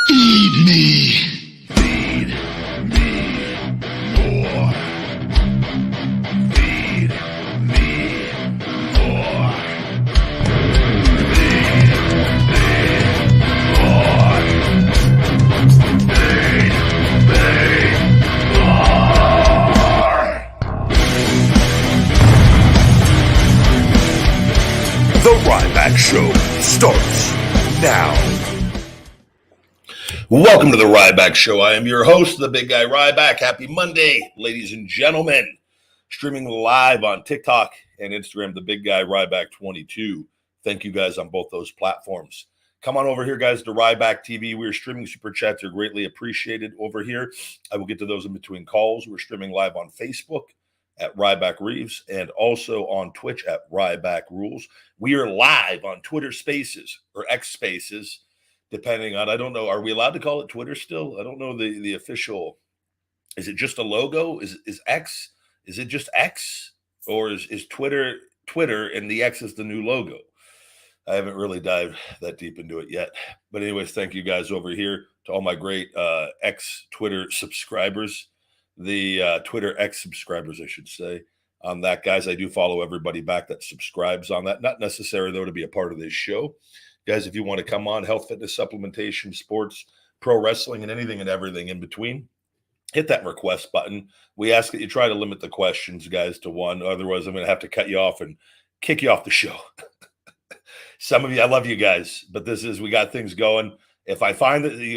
Feed me. Feed me more. Feed me more. Feed me more. Feed me more. The Ryback Show starts now. Welcome to the Ryback Show. I am your host, the big guy Ryback. Happy Monday, ladies and gentlemen. Streaming live on TikTok and Instagram, the big guy RYBACK30. Thank you guys on both those platforms. Come on over here, guys, to Ryback TV. We're streaming super chats. They're greatly appreciated over here. I will get to those in between calls. We're streaming live on Facebook at Ryback Reeves and also on Twitch at Ryback Rules. We are live on Twitter Spaces or X Spaces. Depending on, I don't know, are we allowed to call it Twitter still? I don't know the official. Is it just a logo? Is X? Is it just X? Or is Twitter and the X is the new logo? I haven't really dived that deep into it yet. But anyways, thank you guys over here to all my great X Twitter subscribers. The Twitter X subscribers, I should say. On that, guys, I do follow everybody back that subscribes on that. Not necessary, though, to be a part of this show. Guys, if you want to come on, health, fitness, supplementation, sports, pro wrestling, and anything and everything in between, hit that request button. We ask that you try to limit the questions, guys, to one. Otherwise, I'm going to have to cut you off and kick you off the show. Some of you, I love you guys, but we got things going. If I find that you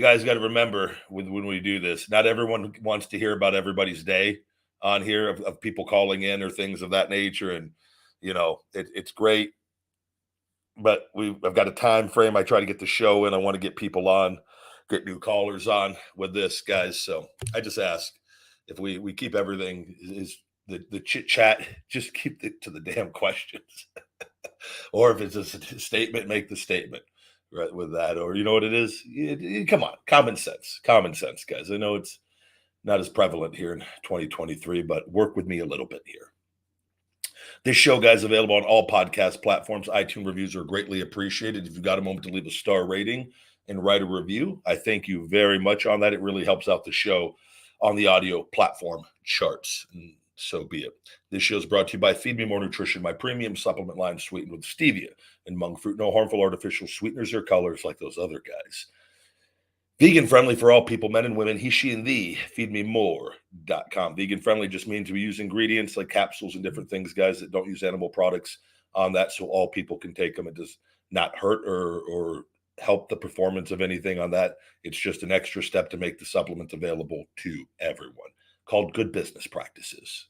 guys got to remember when we do this, not everyone wants to hear about everybody's day on here of people calling in or things of that nature. And, you know, it's great. But I've got a time frame. I try to get the show in. I want to get people on, get new callers on with this, guys. So I just ask if we keep everything is the chit chat, just keep it to the damn questions. Or if it's a statement, make the statement right with that. Or you know what it is? Come on, common sense, guys. I know it's not as prevalent here in 2023, but work with me a little bit here. This show, guys, available on all podcast platforms. iTunes reviews are greatly appreciated. If you've got a moment to leave a star rating and write a review, I thank you very much on that. It really helps out the show on the audio platform charts. And so be it. This show is brought to you by Feed Me More Nutrition, my premium supplement line sweetened with stevia and monk fruit. No harmful artificial sweeteners or colors like those other guys. Vegan friendly for all people, men and women, he, she, and thee, feedmemore.com. Vegan friendly just means we use ingredients like capsules and different things, guys, that don't use animal products on that, so all people can take them. It does not hurt or help the performance of anything on that. It's just an extra step to make the supplement available to everyone, called good business practices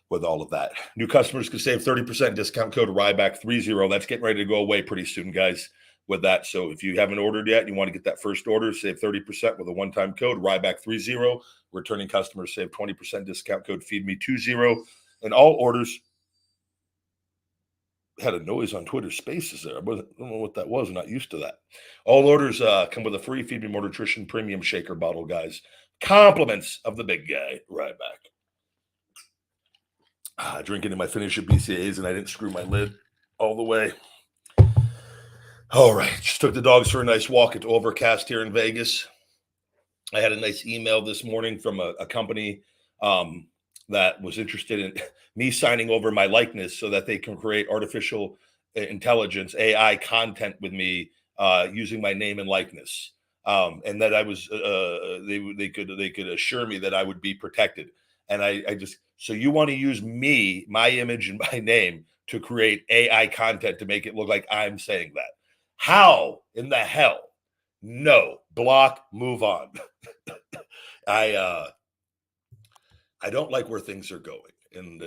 with all of that. New customers can save 30%, discount code RYBACK30. That's getting ready to go away pretty soon, guys. With that, so if you haven't ordered yet and you want to get that first order, save 30% with a one-time code RYBACK30. Returning customers save 20%, discount code FEEDME20. And all orders had a noise on Twitter Spaces there. I don't know what that was. I'm not used to that. All orders come with a free Feed Me More Nutrition premium shaker bottle, guys. Compliments of the big guy Ryback. Drinking in my finish at BCAA'S and I didn't screw my lid all the way. All right, just took the dogs for a nice walk. It's overcast here in Vegas. I had a nice email this morning from a company that was interested in me signing over my likeness so that they can create artificial intelligence, AI content with me using my name and likeness. And that I was, they could assure me that I would be protected. And I just, so you want to use me, my image and my name to create AI content to make it look like I'm saying that. How in the hell? No, block, move on. I don't like where things are going, and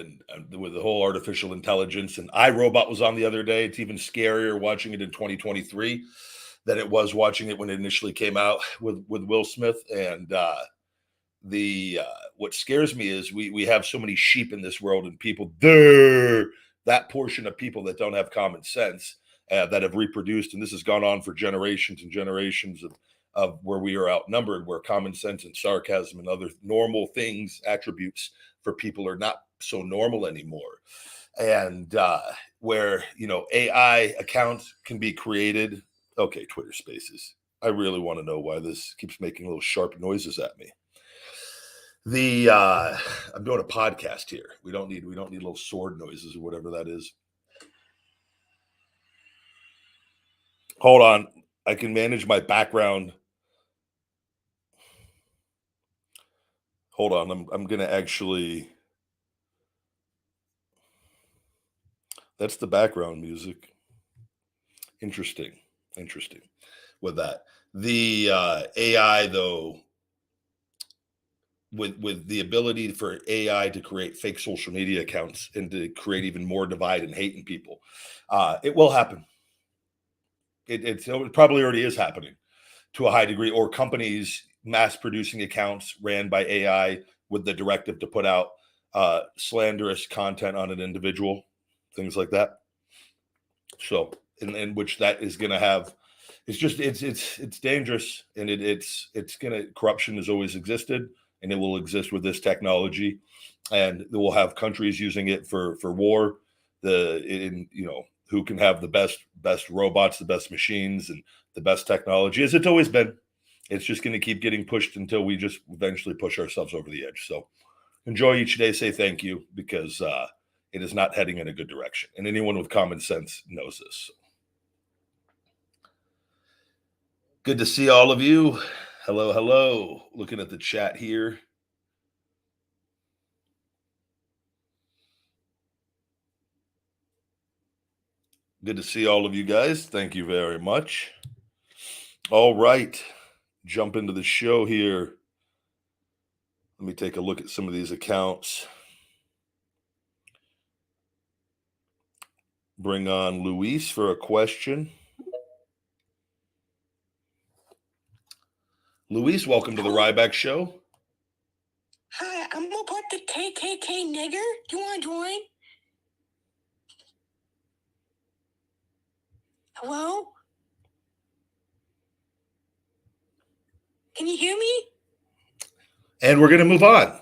with the whole artificial intelligence. And iRobot was on the other day. It's even scarier watching it in 2023 than it was watching it when it initially came out with Will Smith. And what scares me is we have so many sheep in this world, and people that portion of people that don't have common sense. That have reproduced, and this has gone on for generations and generations of where we are outnumbered, where common sense and sarcasm and other normal things, attributes for people are not so normal anymore. And where, you know, AI accounts can be created Okay, Twitter Spaces. I really want to know why this keeps making little sharp noises at me. I'm doing a podcast here. We don't need little sword noises or whatever that is. Hold on. I can manage my background. Hold on. I'm gonna actually. That's the background music. Interesting. With that, the AI though, with the ability for AI to create fake social media accounts and to create even more divide and hate in people, it will happen. It probably already is happening to a high degree, or companies mass producing accounts ran by AI with the directive to put out slanderous content on an individual, things like that. So, in which that is going to have, it's dangerous, and it's gonna, corruption has always existed, and it will exist with this technology, and we'll have countries using it for war. Who can have the best robots, the best machines, and the best technology, as it's always been. It's just going to keep getting pushed until we just eventually push ourselves over the edge. So enjoy each day. Say thank you, because it is not heading in a good direction, and anyone with common sense knows this. Good to see all of you. Hello. Looking at the chat here. Good to see all of you guys. Thank you very much. All right. Jump into the show here. Let me take a look at some of these accounts. Bring on Luis for a question. Luis, welcome to the Ryback Show. Hi, I'm a part of the KKK nigger. You want to join? Hello? Can you hear me? And we're going to move on.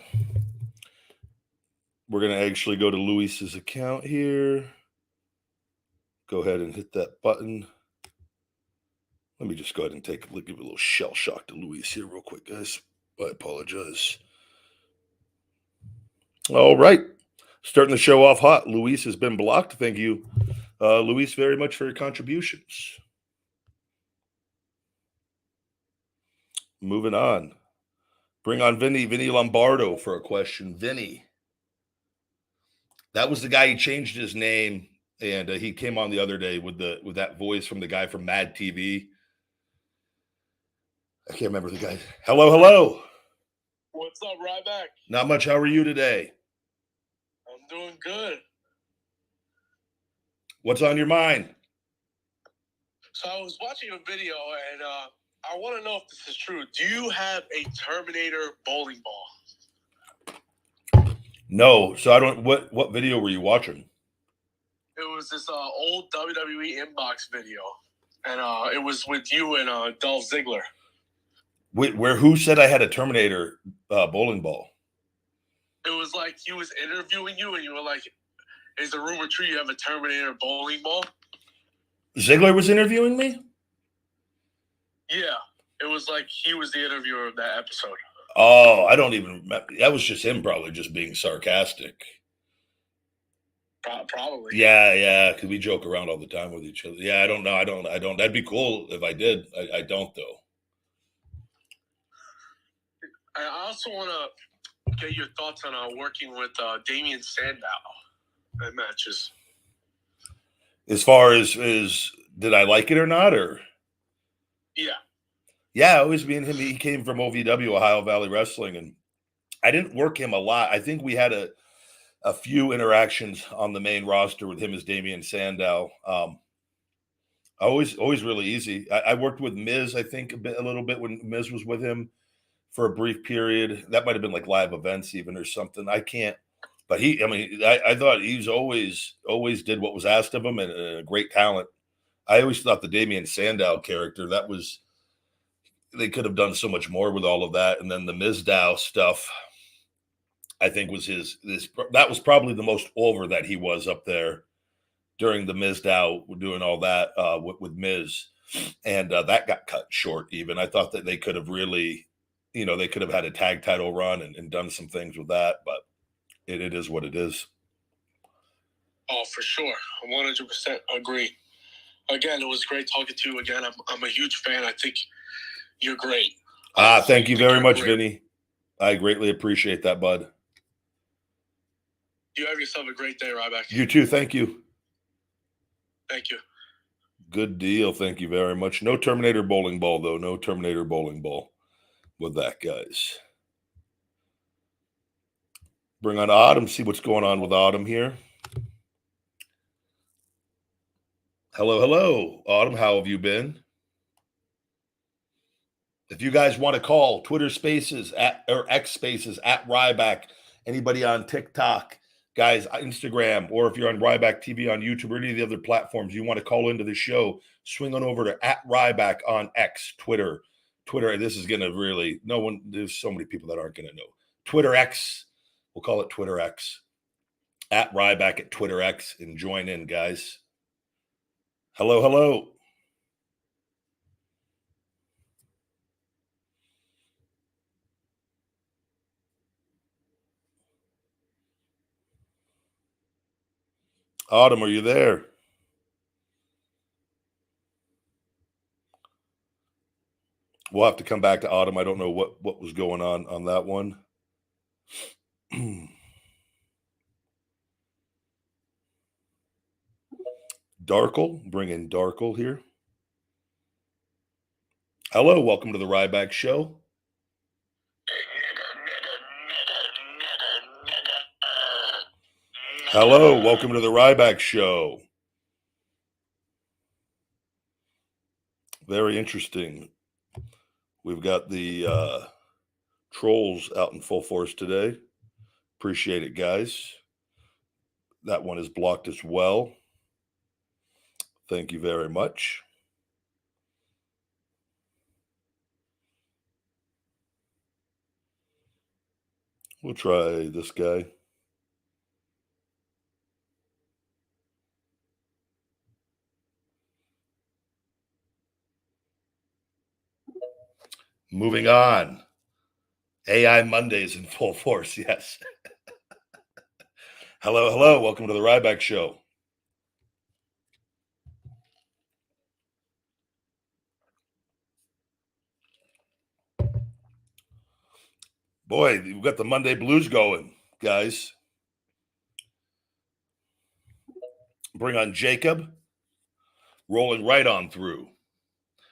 We're going to actually go to Luis's account here. Go ahead and hit that button. Let me just go ahead and give a little shell shock to Luis here real quick, guys. I apologize. All right. Starting the show off hot. Luis has been blocked. Thank you, Luis, very much for your contributions. Moving on. Bring on Vinny Lombardo for a question. Vinny. That was the guy. He changed his name, and he came on the other day with that voice from the guy from Mad TV. I can't remember the guy. Hello. What's up, Ryback? Not much. How are you today? I'm doing good. What's on your mind? So I was watching a video, and I want to know if this is true. Do you have a Terminator bowling ball? No. So I don't. What video were you watching? It was this old WWE inbox video, and it was with you and Dolph Ziggler. Who said I had a Terminator bowling ball? It was like he was interviewing you, and you were like, "Is the rumor true you have a Terminator bowling ball?" Ziggler was interviewing me? Yeah. It was like he was the interviewer of that episode. Oh, I don't even remember. That was just him probably just being sarcastic. Probably. Yeah, because we joke around all the time with each other. Yeah, I don't know. I don't. That'd be cool if I did. I don't, though. I also want to get your thoughts on working with Damien Sandow at matches. As far as did I like it or not, or? Yeah, always me and him. He came from OVW, Ohio Valley Wrestling, and I didn't work him a lot. I think we had a few interactions on the main roster with him as Damien Sandow. Always really easy. I worked with Miz, I think, a little bit when Miz was with him for a brief period. That might have been like live events even or something. I can't. But I thought he's always did what was asked of him, and a great talent. I always thought the Damien Sandow character, they could have done so much more with all of that. And then the Mizdow stuff, I think that was probably the most over that he was up there during the Mizdow doing all that with Miz. And that got cut short even. I thought that they could have really, they could have had a tag title run and done some things with that, but it is what it is. Oh, for sure. I 100% agree. Again, it was great talking to you again. I'm a huge fan. I think you're great. Thank you very much, Vinny. I greatly appreciate that, bud. You have yourself a great day, Ryback. You too. Thank you. Thank you. Good deal. Thank you very much. No Terminator bowling ball, though. No Terminator bowling ball with that, guys. Bring on Autumn, see what's going on with Autumn here. Hello, Autumn. How have you been? If you guys want to call, Twitter Spaces or X Spaces at Ryback. Anybody on TikTok, guys, Instagram, or if you're on Ryback TV on YouTube or any of the other platforms, you want to call into the show, swing on over to at Ryback on X, Twitter. This is going to really, there's so many people that aren't going to know. Twitter X, we'll call it Twitter X. At Ryback at Twitter X, and join in, guys. Hello. Autumn, are you there? We'll have to come back to Autumn. I don't know what was going on that one. Darkle, bring in Darkle here. Hello, welcome to the Ryback Show. Hello, welcome to the Ryback Show. Very interesting. We've got the trolls out in full force today. Appreciate it, guys. That one is blocked as well. Thank you very much. We'll try this guy. Moving on. AI Mondays in full force, yes. Hello. Welcome to the Ryback Show. Boy, we've got the Monday blues going, guys. Bring on Jacob. Rolling right on through.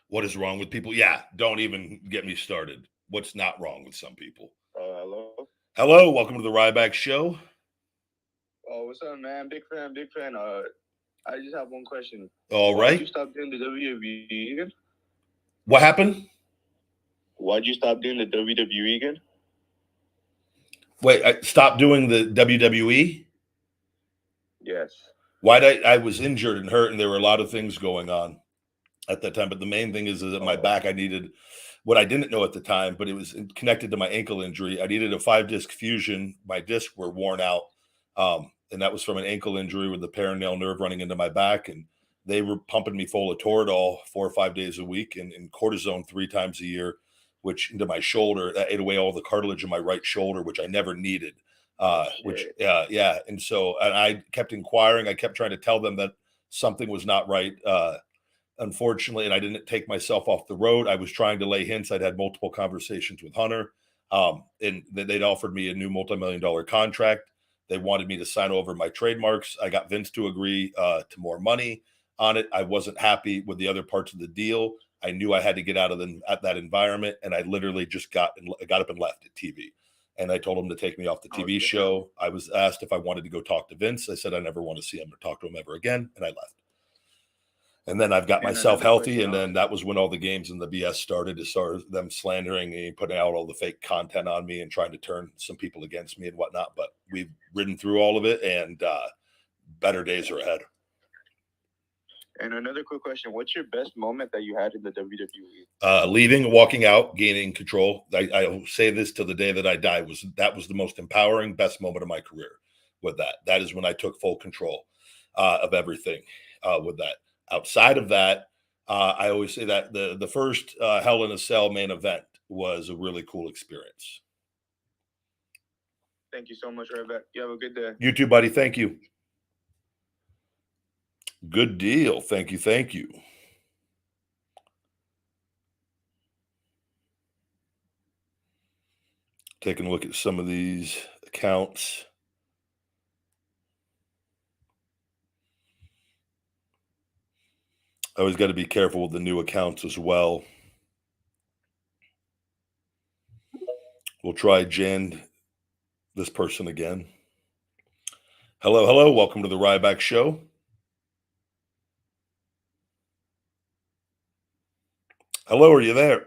What is wrong with people? Yeah, don't even get me started. What's not wrong with some people? Hello. Welcome to the Ryback Show. Oh, what's up, man? Big fan. I just have one question. All right. Why'd you stop doing the WWE again? What happened? Why'd you stop doing the WWE again? Wait, I stopped doing the WWE? Yes. I was injured and hurt, and there were a lot of things going on at that time. But the main thing is that my back, I needed what I didn't know at the time, but it was connected to my ankle injury. I needed a 5-disc fusion. My discs were worn out. And that was from an ankle injury with the peroneal nerve running into my back. And they were pumping me full of Toradol 4 or 5 days a week and cortisone 3 times a year, which into my shoulder, that ate away all the cartilage in my right shoulder, which I never needed. And so I kept inquiring. I kept trying to tell them that something was not right. Unfortunately, and I didn't take myself off the road. I was trying to lay hints. I'd had multiple conversations with Hunter, and they'd offered me a new multi-million-dollar contract. They wanted me to sign over my trademarks. I got Vince to agree to more money on it. I wasn't happy with the other parts of the deal. I knew I had to get out of that environment, and I literally just got up and left at TV. And I told him to take me off the TV show. I was asked if I wanted to go talk to Vince. I said I never want to see him or talk to him ever again, and I left. And then I've got myself healthy, and then that was when all the games and the BS started. As far as them slandering me, putting out all the fake content on me, and trying to turn some people against me and whatnot. But we've ridden through all of it, and better days are ahead. And another quick question: what's your best moment that you had in the WWE? Leaving, walking out, gaining control. I will say this till the day that I die: that was the most empowering, best moment of my career. With that is when I took full control of everything. With that. Outside of that, I always say that the first Hell in a Cell main event was a really cool experience. Thank you so much, Ryback. You have a good day. You too, buddy. Thank you. Good deal. Thank you. Thank you. Taking a look at some of these accounts. I always got to be careful with the new accounts as well. We'll try Jan, this person again. Hello, hello. Welcome to the Ryback Show. Hello, are you there?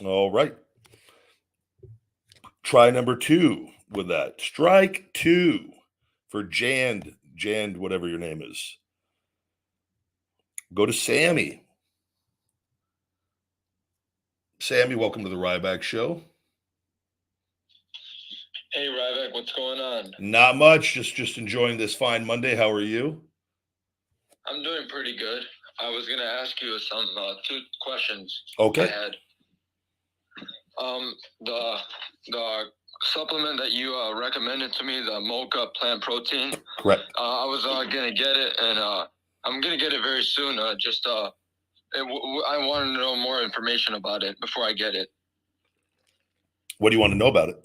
All right. Try number 2 with that. Strike 2 for Jan, whatever your name is. Go to Sammy. Sammy, welcome to the Ryback Show. Hey, Ryback, what's going on? Not much. Just enjoying this fine Monday. How are you? I'm doing pretty good. I was gonna ask you some 2 questions. Okay. I had. The supplement that you recommended to me, the Mocha plant protein. Correct. I was gonna get it, and I'm gonna get it very soon. I wanted to know more information about it before I get it. What do you want to know about it?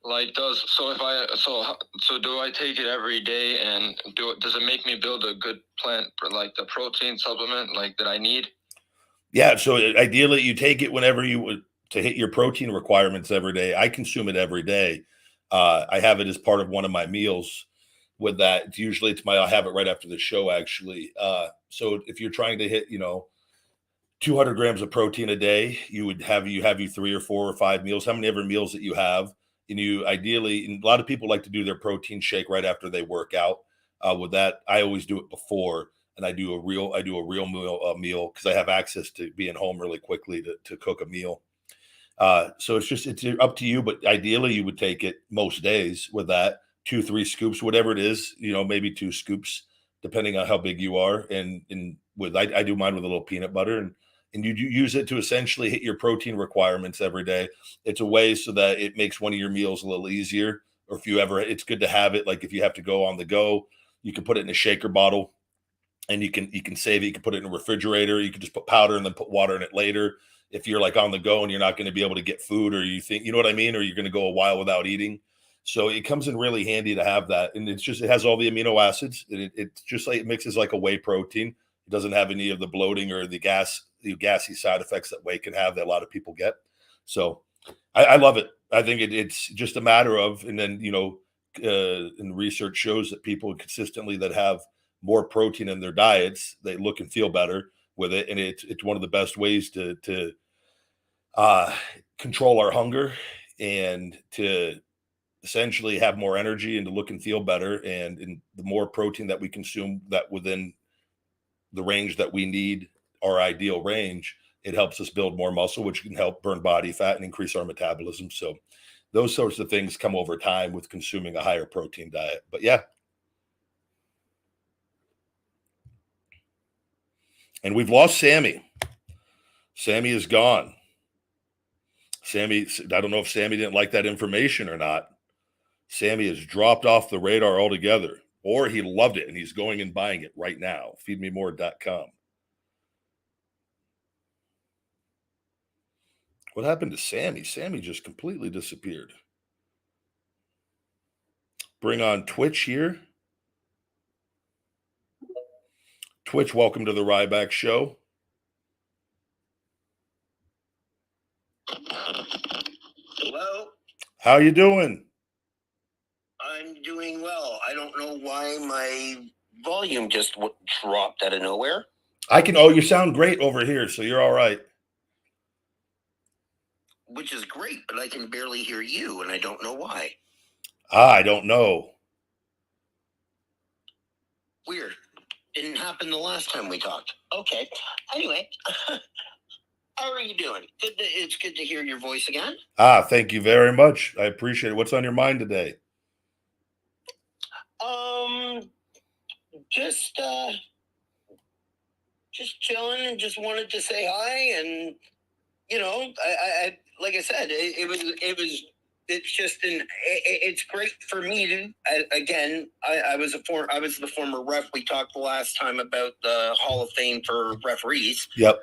Like, do I take it every day, and does it make me build a good plant for like the protein supplement like that I need? Yeah, so ideally you take it whenever you would to hit your protein requirements every day. I consume it every day. I have it as part of one of my meals with that. I have it right after the show actually. So if you're trying to hit, 200 grams of protein a day, you have 3 or 4 or 5 meals, how many ever meals that you have. And and a lot of people like to do their protein shake right after they work out. With that, I always do it before, and I do a real meal because I have access to being home really quickly to cook a meal. So it's up to you, but ideally you would take it most days with that 2-3 scoops, whatever it is, maybe 2 scoops, depending on how big you are. And I do mine with a little peanut butter, and you use it to essentially hit your protein requirements every day. It's a way so that it makes one of your meals a little easier. Or it's good to have it. Like if you have to go on the go, you can put it in a shaker bottle and you can save it. You can put it in a refrigerator. You can just put powder and then put water in it later. If you're like on the go and you're not going to be able to get food, or you think, you know what I mean? Or you're going to go a while without eating. So it comes in really handy to have that. And it has all the amino acids. It's just like, it mixes like a whey protein. It doesn't have any of the bloating or the gassy side effects that whey can have that a lot of people get. So I love it. I think it's just a matter of, and then, and research shows that people consistently that have more protein in their diets, they look and feel better with it. And it's one of the best ways to control our hunger and to essentially have more energy and to look and feel better. And the more protein that we consume that within the range that we need, our ideal range, it helps us build more muscle, which can help burn body fat and increase our metabolism. So those sorts of things come over time with consuming a higher protein diet. But yeah. And we've lost Sammy. Sammy is gone. I don't know if Sammy didn't like that information or not. Sammy has dropped off the radar altogether, or he loved it and he's going and buying it right now. Feedmemore.com. What happened to Sammy? Sammy just completely disappeared. Bring on Twitch here. Twitch, welcome to the Ryback Show. Hello? How you doing? I'm doing well. I don't know why my volume just dropped out of nowhere. You sound great over here, so you're all right. Which is great, but I can barely hear you, and I don't know why. I don't know. Weird. Didn't happen the last time we talked. Okay. Anyway, how are you doing? It's good to hear your voice again. Thank you very much. I appreciate it. What's on your mind today? Just chilling and just wanted to say hi. And, you know, I like I said, it's just it's great for me to, again, I was the former ref. We talked the last time about the Hall of Fame for referees. Yep.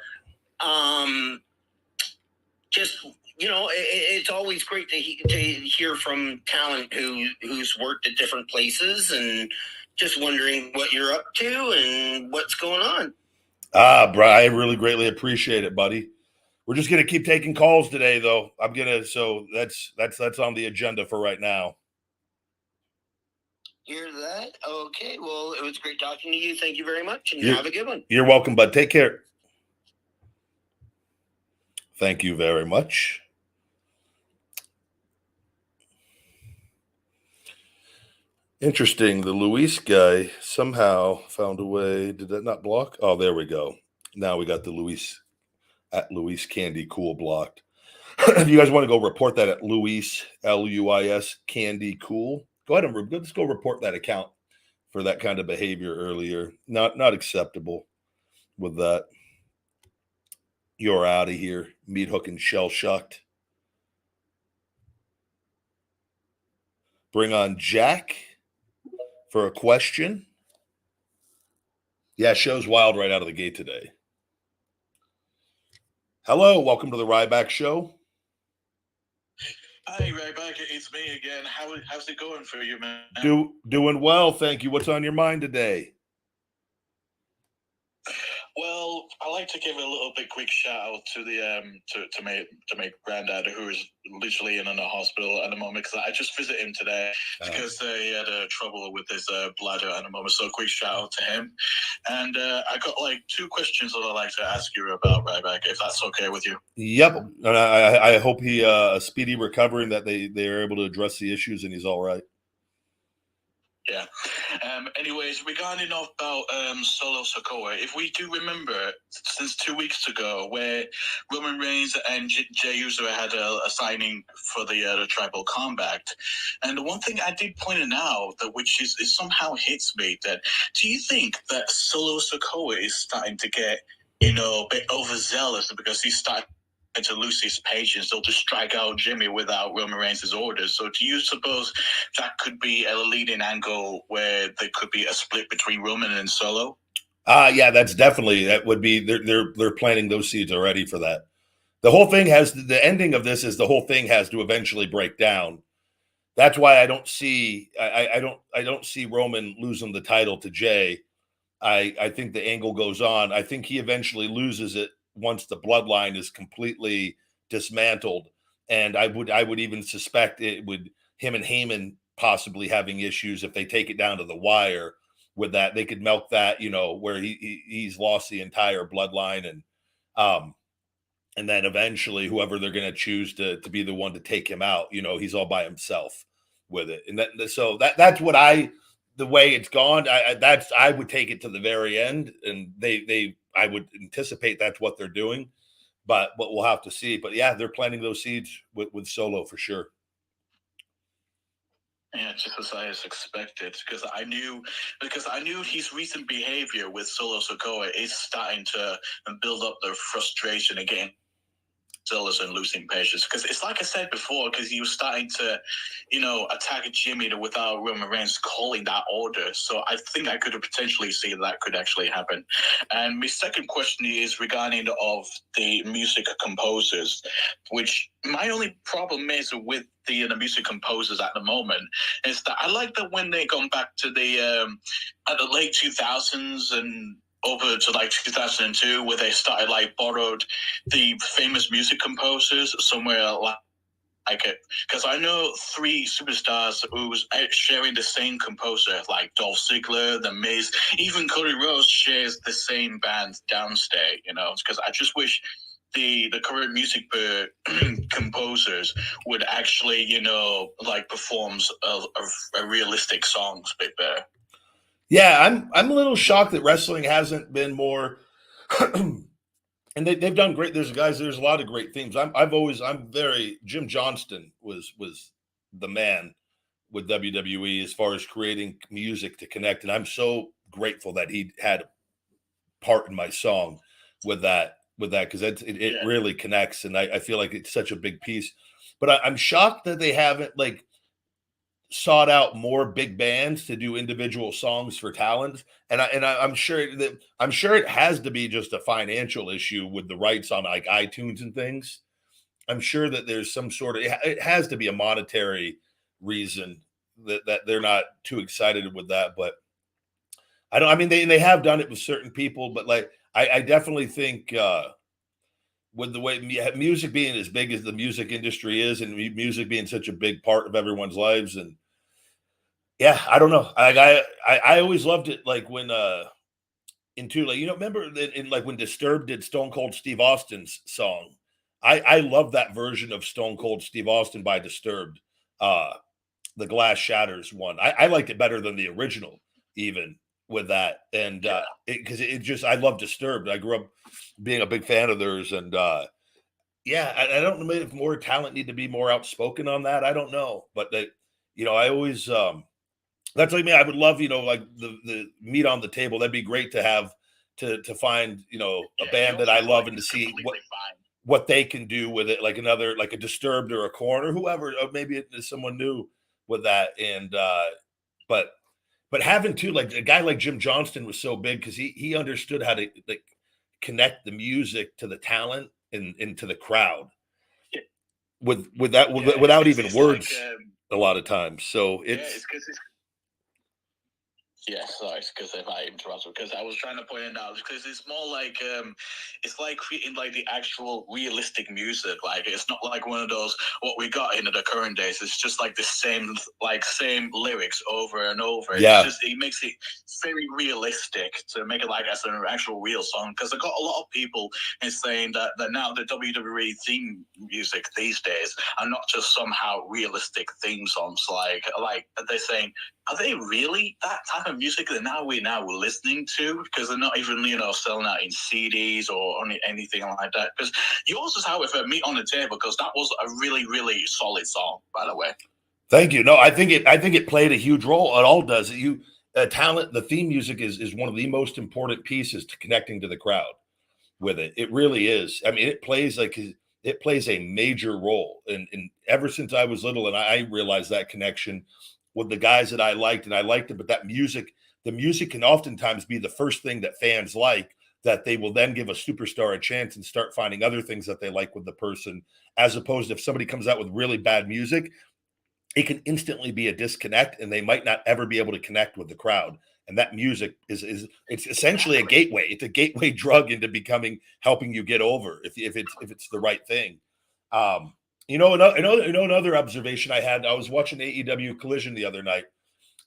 Just, you know, it's always great to hear from talent who's worked at different places, and just wondering what you're up to and what's going on. Bro, I really greatly appreciate it, buddy. We're just gonna keep taking calls today, though. So that's on the agenda for right now. Hear that? Okay. Well, it was great talking to you. Thank you very much, and have a good one. You're welcome, bud. Take care. Thank you very much. Interesting. The Luis guy somehow found a way. Did that not block? Oh, there we go. Now we got the Luis at Luis Candy Cool blocked. If you guys want to go report that at Luis, Luis Candy Cool, go ahead and let's go report that account for that kind of behavior earlier. Not acceptable with that. You're out of here. Meat hooking, shell shucked. Bring on Jack for a question. Yeah, show's wild right out of the gate today. Hello, welcome to the Ryback Show. Hi, Ryback. It's me again. How's it going for you, man? Doing well, thank you. What's on your mind today? Well, I like to give a little bit quick shout out to the to my granddad, who is literally in a hospital at the moment, because I just visited him today because he had trouble with his bladder at the moment. So quick shout out to him. And I got like 2 questions that I'd like to ask you about, Ryback, if that's okay with you. Yep, and I hope he a speedy recovery, and that they're able to address the issues and he's all right. Yeah. Anyways, regarding about Solo Sikoa, if we do remember, since 2 weeks ago, where Roman Reigns and Jey Uso had a signing for the Tribal Compact, and the one thing I did point out that which is somehow hits me, that do you think that Solo Sikoa is starting to get, you know, a bit overzealous because he's starting to lose his patience? They'll just strike out Jimmy without Roman Reigns' orders. So do you suppose that could be a leading angle where there could be a split between Roman and Solo? Yeah, that would be, they're planting those seeds already for that. The whole thing the ending of this is the whole thing has to eventually break down. That's why I don't see Roman losing the title to Jey. I think the angle goes on. I think he eventually loses it once the bloodline is completely dismantled. And I would even suspect it would, him and Heyman possibly having issues if they take it down to the wire with that. They could milk that, you know, where he's lost the entire bloodline, and then eventually whoever they're going to choose to be the one to take him out, you know, he's all by himself with it. And that's what the way it's gone. I would take it to the very end, and I would anticipate that's what they're doing, but we'll have to see. But yeah, they're planting those seeds with Solo for sure. Yeah, just as I expected, because I knew his recent behavior with Solo Sikoa is starting to build up the frustration again. Zealous and losing patience, because it's like I said before, because he was starting to, you know, attack Jimmy without Roman Reigns calling that order. So I think I could potentially see that could actually happen. And my second question is regarding of the music composers, which my only problem is with the music composers at the moment is that I like that when they gone back to the at the late 2000s and over to like 2002, where they started like borrowed the famous music composers somewhere like it. Because I know 3 superstars who's sharing the same composer, like Dolph Ziggler, The Miz, even Cody Rhodes shares the same band Downstay, you know, because I just wish the current music composers would actually, you know, like performs a realistic songs a bit better. Yeah, I'm a little shocked that wrestling hasn't been more, and they've done great. There's a lot of great themes. Jim Johnston was the man with WWE as far as creating music to connect. And I'm so grateful that he had part in my song with that, because it really connects. And I feel like it's such a big piece. But I'm shocked that they haven't like sought out more big bands to do individual songs for talent. And I'm sure it has to be just a financial issue with the rights on like iTunes and things. I'm sure that there's some sort of, it has to be a monetary reason that they're not too excited with that. But I mean, they have done it with certain people, but like, I definitely think, with the way music being as big as the music industry is, and music being such a big part of everyone's lives. And yeah, I don't know. I always loved it. Like when, into like, remember in like when Disturbed did Stone Cold Steve Austin's song. I love that version of Stone Cold Steve Austin by Disturbed. The Glass Shatters one. I liked it better than the original, even with that. And because it just, I love Disturbed. I grew up being a big fan of theirs. And yeah, I don't know if more talent need to be more outspoken on that. I don't know. But they, I always that's like me. I would love, like the meat on the table. That'd be great to have to find, a band that I love and to see what they can do with it, like another, like a Disturbed or a Korn or whoever, or maybe it is someone new with that. And but having to, like, a guy like Jim Johnston was so big because he understood how to like connect the music to the talent and to the crowd with that without even words, like, a lot of times. So it's yeah, sorry, because if I interrupted, because I was trying to point it out, because it's more like it's like creating like the actual realistic music. Like it's not like one of those what we got in the current days. It's just like the same lyrics over and over. Yeah, it's just, it makes it very realistic to make it like as an actual real song. Because I got a lot of people saying that now the WWE theme music these days are not just somehow realistic theme songs. Like they're saying, are they really that type of music that we're listening to? Because they're not even, selling out in CDs or anything like that. Because yours is, however, meat on the table, because that was a really, really solid song, by the way. Thank you. No, I think it played a huge role. It all does. Talent, the theme music is one of the most important pieces to connecting to the crowd with it. It really is. I mean, it plays a major role. And ever since I was little, and I realized that connection with the guys that I liked, and I liked it, but the music can oftentimes be the first thing that fans like, that they will then give a superstar a chance and start finding other things that they like with the person, as opposed to if somebody comes out with really bad music, it can instantly be a disconnect and they might not ever be able to connect with the crowd. And that music it's essentially a gateway. It's a gateway drug into helping you get over if it's the right thing. Another observation I had, I was watching AEW Collision the other night.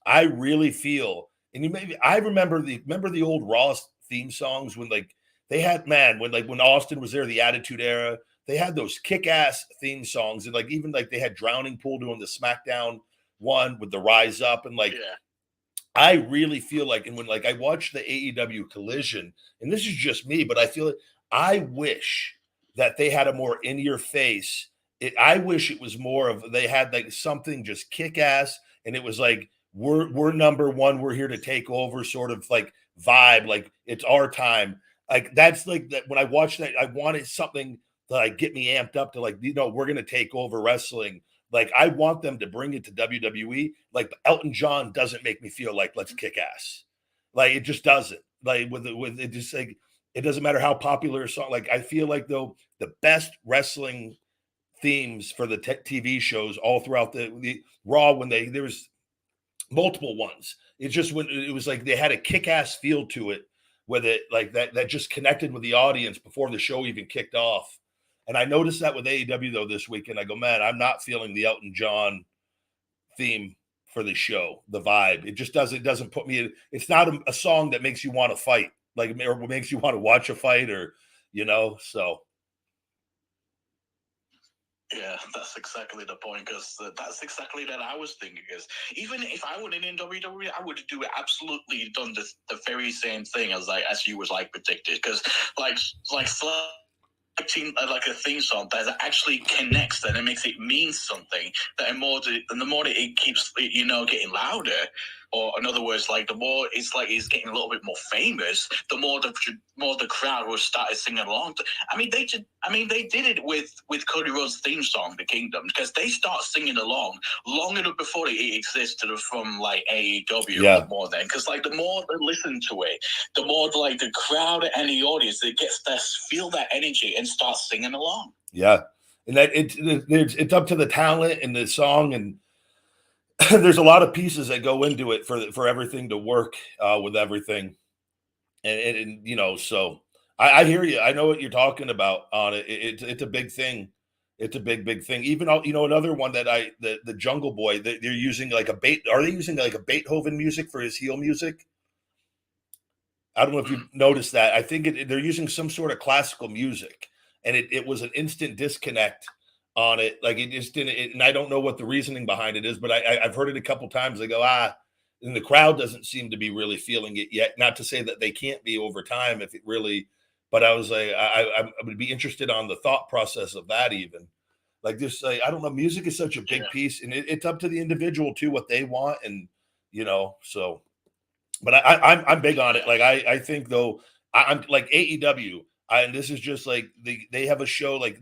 I really feel, and I remember the old Raw theme songs when like they had, when Austin was there, the Attitude Era, they had those kick-ass theme songs, and like even like they had Drowning Pool doing the SmackDown one with the Rise Up, and like I really feel like, and when like I watch the AEW Collision, and this is just me, but I feel like I wish that they had a more in your face. I wish it was more of, they had like something just kick ass, and it was like we're number one, we're here to take over, sort of like vibe, like it's our time. Like that's like that. When I watched that, I wanted something to like get me amped up to like, we're gonna take over wrestling. Like I want them to bring it to WWE. Like Elton John doesn't make me feel like let's kick ass. Like it just doesn't. Like with it just like, it doesn't matter how popular a song. Like I feel like though the best wrestling themes for the TV shows all throughout the Raw, when there was multiple ones. It's just when it was like they had a kick-ass feel to it, with it like that just connected with the audience before the show even kicked off. And I noticed that with AEW though this weekend. I go, man, I'm not feeling the Elton John theme for the show, the vibe. It just doesn't put me in. It's not a song that makes you want to fight, like, or makes you want to watch a fight, or so. Yeah, that's exactly the point, because that's exactly that I was thinking. Because even if I were in WWE, I would do absolutely done the very same thing as you was like predicted. Because like like a theme song that actually connects, that it makes it mean something. That the more that it keeps, getting louder, or in other words, like the more it's getting a little bit more famous, the more the crowd will start singing along. I mean, they did it with Cody Rhodes' theme song, "The Kingdom," because they start singing along long enough before it existed from like AEW more than, because like the more they listen to it, the more like the crowd and the audience that gets to feel that energy and start singing along. Yeah, and that it's up to the talent and the song, and there's a lot of pieces that go into it for everything to work with everything, and so I hear you. I know what you're talking about on it. It's a big thing. It's a big thing. Even another one that the Jungle Boy, they're using like are they using like a Beethoven music for his heel music? I don't know if you noticed that. I think they're using some sort of classical music, and it was an instant disconnect on it. Like it just didn't. And I don't know what the reasoning behind it is, but I've heard it a couple times. They go, and the crowd doesn't seem to be really feeling it yet. Not to say that they can't be over time if it really. But I was like, I would be interested on the thought process of that even. Like just like, I don't know. Music is such a big piece, and it's up to the individual too what they want, and so. But I'm big on it. Like I think though I'm like AEW, and this is just like they have a show like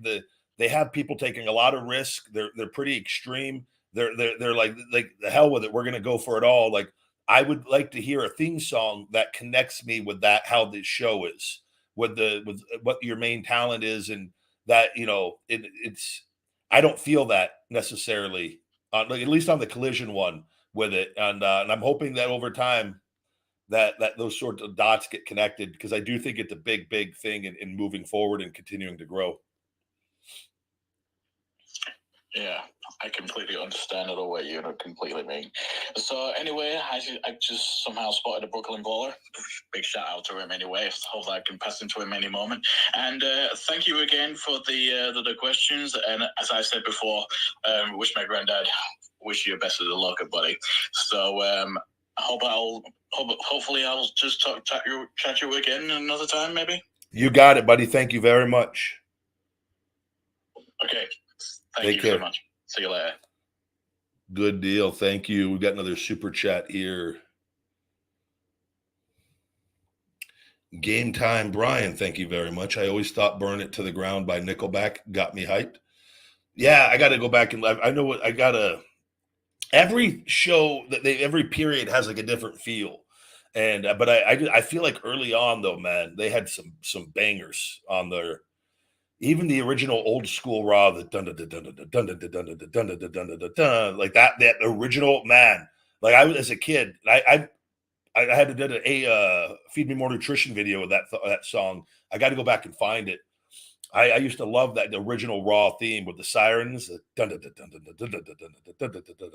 they have people taking a lot of risk. They're pretty extreme. They're like the hell with it. We're gonna go for it all. Like I would like to hear a theme song that connects me with that, how this show is, with what your main talent is, and that it's I don't feel that necessarily like at least on the Collision one with it, and I'm hoping that over time that those sorts of dots get connected, because I do think it's a big thing in moving forward and continuing to grow. Yeah, I completely understand it all what you completely mean. So anyway, I just somehow spotted a Brooklyn baller. Big shout out to him anyway. Hope I can pass him to him any moment. And thank you again for the questions. And as I said before, wish my granddad, wish you the best of the luck, buddy. So hopefully I'll just chat you again another time, maybe. You got it, buddy. Thank you very much. Okay. Thank Take you care. so much. See you later. Good deal. Thank you. We've got another super chat here. Game Time Brian, thank you very much. I always thought Burn It to the Ground by Nickelback got me hyped. Yeah, I got to go back and I know what I got to. Every show every period has like a different feel. And but I feel like early on though, man, they had some bangers on their. Even the original old school Raw, the dun dun dun dun dun dun dun dun dun dun dun dun dun dun, like that original, man. Like I was as a kid, I had to do a Feed Me More Nutrition video with that song. I got to go back and find it. I used to love that the original Raw theme with the sirens, dun dun dun dun dun dun dun dun dun dun dun dun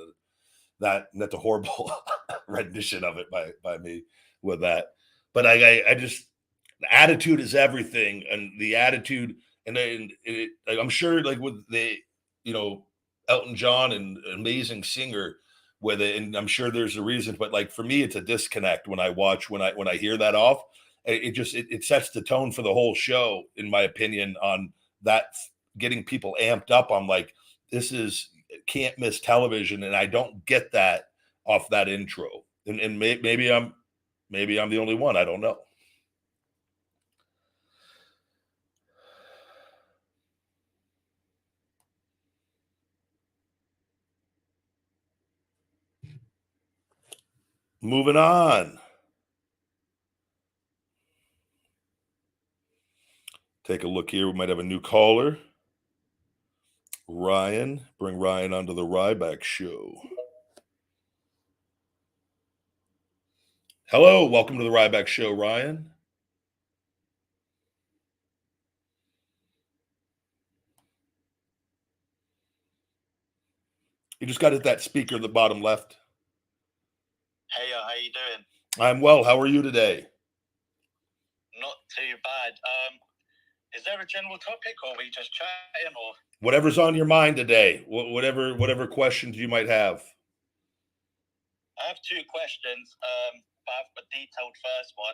dun. That's a horrible rendition of it by me with that. But I just the attitude is everything, and the attitude. And then I'm sure, like with the, Elton John and amazing singer with it, and I'm sure there's a reason. But like for me, it's a disconnect when I hear that off. It sets the tone for the whole show, in my opinion, on that getting people amped up. I'm like, this is can't miss television, and I don't get that off that intro. And maybe I'm the only one. I don't know. Moving on. Take a look here. We might have a new caller. Ryan. Bring Ryan onto the Ryback show. Hello. Welcome to the Ryback show, Ryan. You just got to hit that speaker at the bottom left. Hey, how you doing? I'm well. How are you today? Not too bad. Is there a general topic, or are we just chatting, or whatever's on your mind today? Whatever questions you might have. I have two questions. but I have a detailed first one.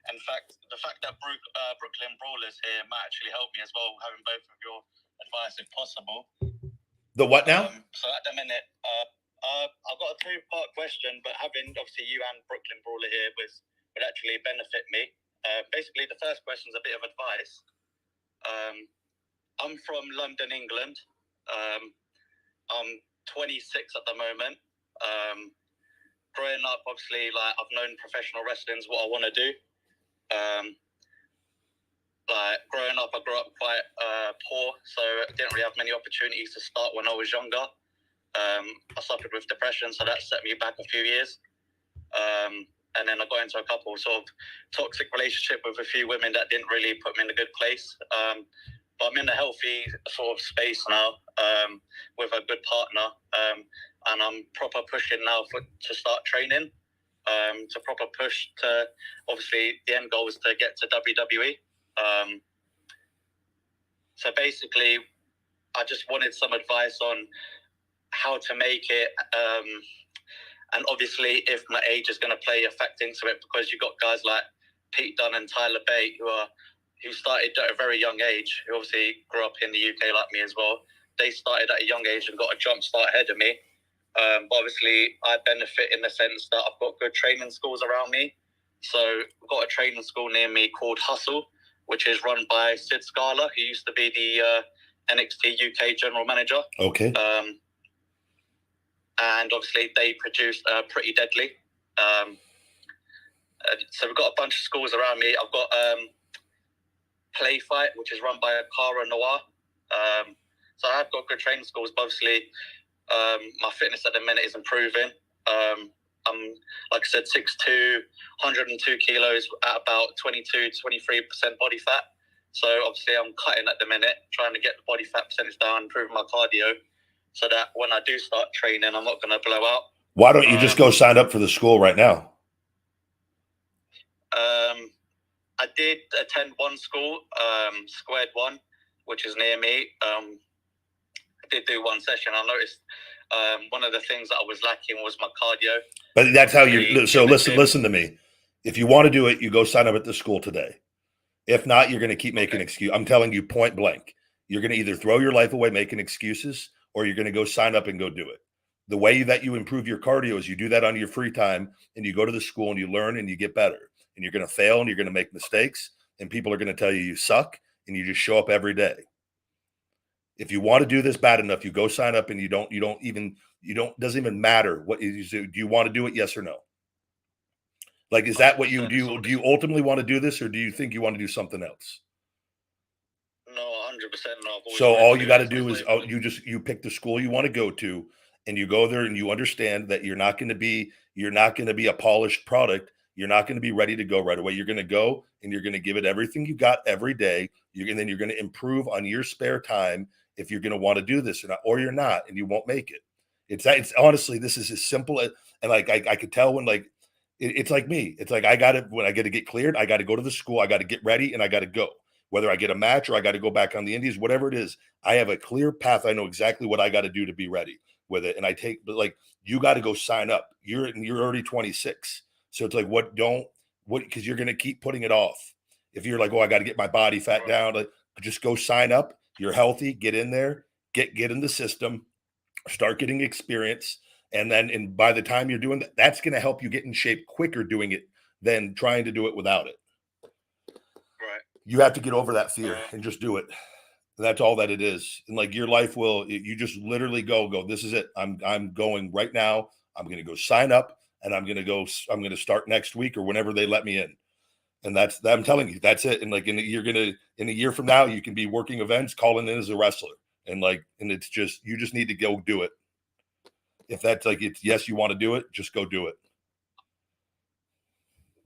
In fact, the fact that Brooklyn Brawlers here might actually help me as well, having both of your advice if possible. The what now? So at the minute, I've got a two-part question, but having obviously you and Brooklyn Brawler here would actually benefit me. Basically, the first question is a bit of advice. I'm from London, England. I'm 26 at the moment. Growing up, obviously, like I've known professional wrestling is what I want to do. Like growing up, I grew up quite poor, so I didn't really have many opportunities to start when I was younger. I suffered with depression, so that set me back a few years. And then I got into a couple sort of toxic relationship with a few women that didn't really put me in a good place. But I'm in a healthy sort of space now with a good partner. And I'm proper pushing now to start training, to proper push to, obviously, the end goal is to get to WWE. So basically, I just wanted some advice on how to make it. And obviously, if my age is going to play a factor into it, because you've got guys like Pete Dunne and Tyler Bate who started at a very young age, who obviously grew up in the UK like me as well. They started at a young age and got a jump start ahead of me. But obviously, I benefit in the sense that I've got good training schools around me. So I've got a training school near me called Hustle, which is run by Sid Scala, who used to be the NXT UK general manager. Okay. And obviously, they produced Pretty Deadly. So we've got a bunch of schools around me. I've got Play Fight, which is run by Cara Noir. So I've got good training schools, but obviously my fitness at the minute is improving. I'm, like I said, 6'2", 102 kilos at about 22, 23% body fat. So obviously I'm cutting at the minute, trying to get the body fat percentage down, improving my cardio, so that when I do start training, I'm not going to blow out. Why don't you just go sign up for the school right now? I did attend one school, Squared One, which is near me. I did do one session. I noticed one of the things that I was lacking was my cardio. But that's how you. So listen to me. If you want to do it, you go sign up at the school today. If not, you're going to keep making excuses. I'm telling you point blank. You're going to either throw your life away making excuses, or you're going to go sign up and go do it. The way that you improve your cardio is you do that on your free time, and you go to the school and you learn and you get better. And you're going to fail and you're going to make mistakes, and people are going to tell you suck, and you just show up every day. If you want to do this bad enough, you go sign up, and doesn't even matter what you do. Do you want to do it? Yes or no? Like, is that what you do? Do you ultimately want to do this, or do you think you want to do something else? No, 100% no. So all you got to do is you pick the school you want to go to, and you go there, and you understand that you're not going to be a polished product. You're not going to be ready to go right away. You're going to go and you're going to give it everything you got every day. And then you're going to improve on your spare time if you're going to want to do this or not, or you're not, and you won't make it. It's honestly, this is as simple as, and like I could tell when it's like me. It's like when I get to get cleared, I got to go to the school. I got to get ready and I got to go. Whether I get a match or I got to go back on the indies, whatever it is, I have a clear path. I know exactly what I got to do to be ready with it. And but you got to go sign up. You're already 26. So it's like, because you're going to keep putting it off. If you're like, oh, I got to get my body fat down, just go sign up. You're healthy, get in there, get in the system, start getting experience. And then, by the time you're doing that, that's going to help you get in shape quicker doing it than trying to do it without it. Right. You have to get over that fear and just do it. And that's all that it is. And like your life you just literally go, this is it. I'm going right now. I'm going to go sign up. And I'm going to start next week or whenever they let me in. And I'm telling you, that's it. And in a year from now, you can be working events, calling in as a wrestler. And it's just, you just need to go do it. If that's it's yes, you want to do it, just go do it.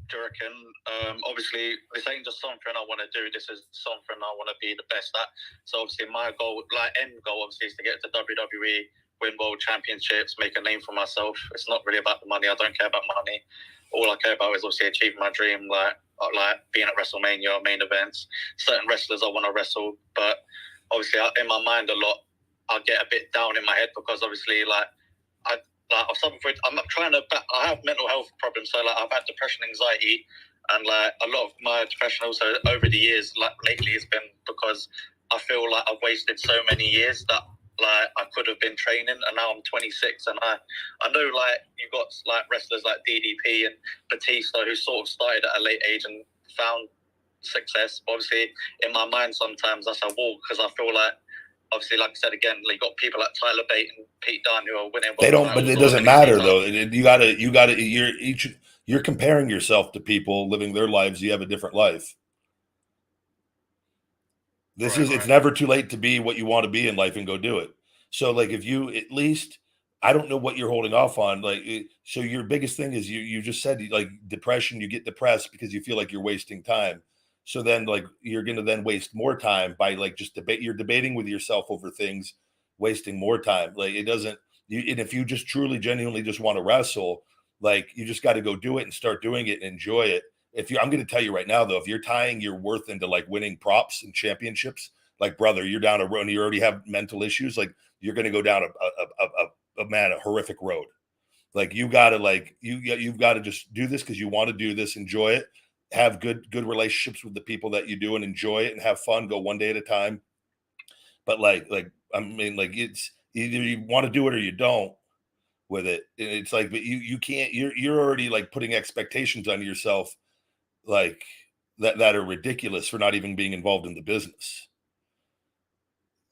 Do you reckon? Obviously, this ain't just something I want to do. This is something I want to be the best at. So obviously my goal, end goal, obviously, is to get to WWE, win world championships, make a name for myself. It's not really about the money. I don't care about money. All I care about is obviously achieving my dream, like being at WrestleMania, main events, certain wrestlers I want to wrestle. But obviously, in my mind, a lot, I get a bit down in my head because obviously, like I've suffered with, I'm trying to, I have mental health problems. So like I've had depression, anxiety, and like a lot of my depression also over the years, like lately, has been because I feel like I've wasted so many years that like I could have been training, and now I'm 26, and I know like you've got like wrestlers like DDP and Batista who sort of started at a late age and found success. Obviously, in my mind, sometimes that's a wall because I feel like, obviously, like I said again, like, you got people like Tyler Bate and Pete Dunne who are winning. They don't, but it doesn't matter though. You're comparing yourself to people living their lives. You have a different life. It's never too late to be what you want to be in life and go do it. So like, if you at least, I don't know what you're holding off on. Like, so your biggest thing is you just said like depression, you get depressed because you feel like you're wasting time. So then like, you're going to then waste more time by like just you're debating with yourself over things, wasting more time. Like it doesn't, and if you just truly, genuinely just want to wrestle, like you just got to go do it and start doing it and enjoy it. I'm going to tell you right now, though, if you're tying your worth into like winning props and championships, like brother, you're down a road and you already have mental issues. Like you're going to go down a horrific road. Like you got to like, you've got to just do this because you want to do this, enjoy it, have good relationships with the people that you do and enjoy it and have fun, go one day at a time. But like, I mean, like it's either you want to do it or you don't with it. And it's like, but you can't, you're already like putting expectations on yourself like that are ridiculous for not even being involved in the business.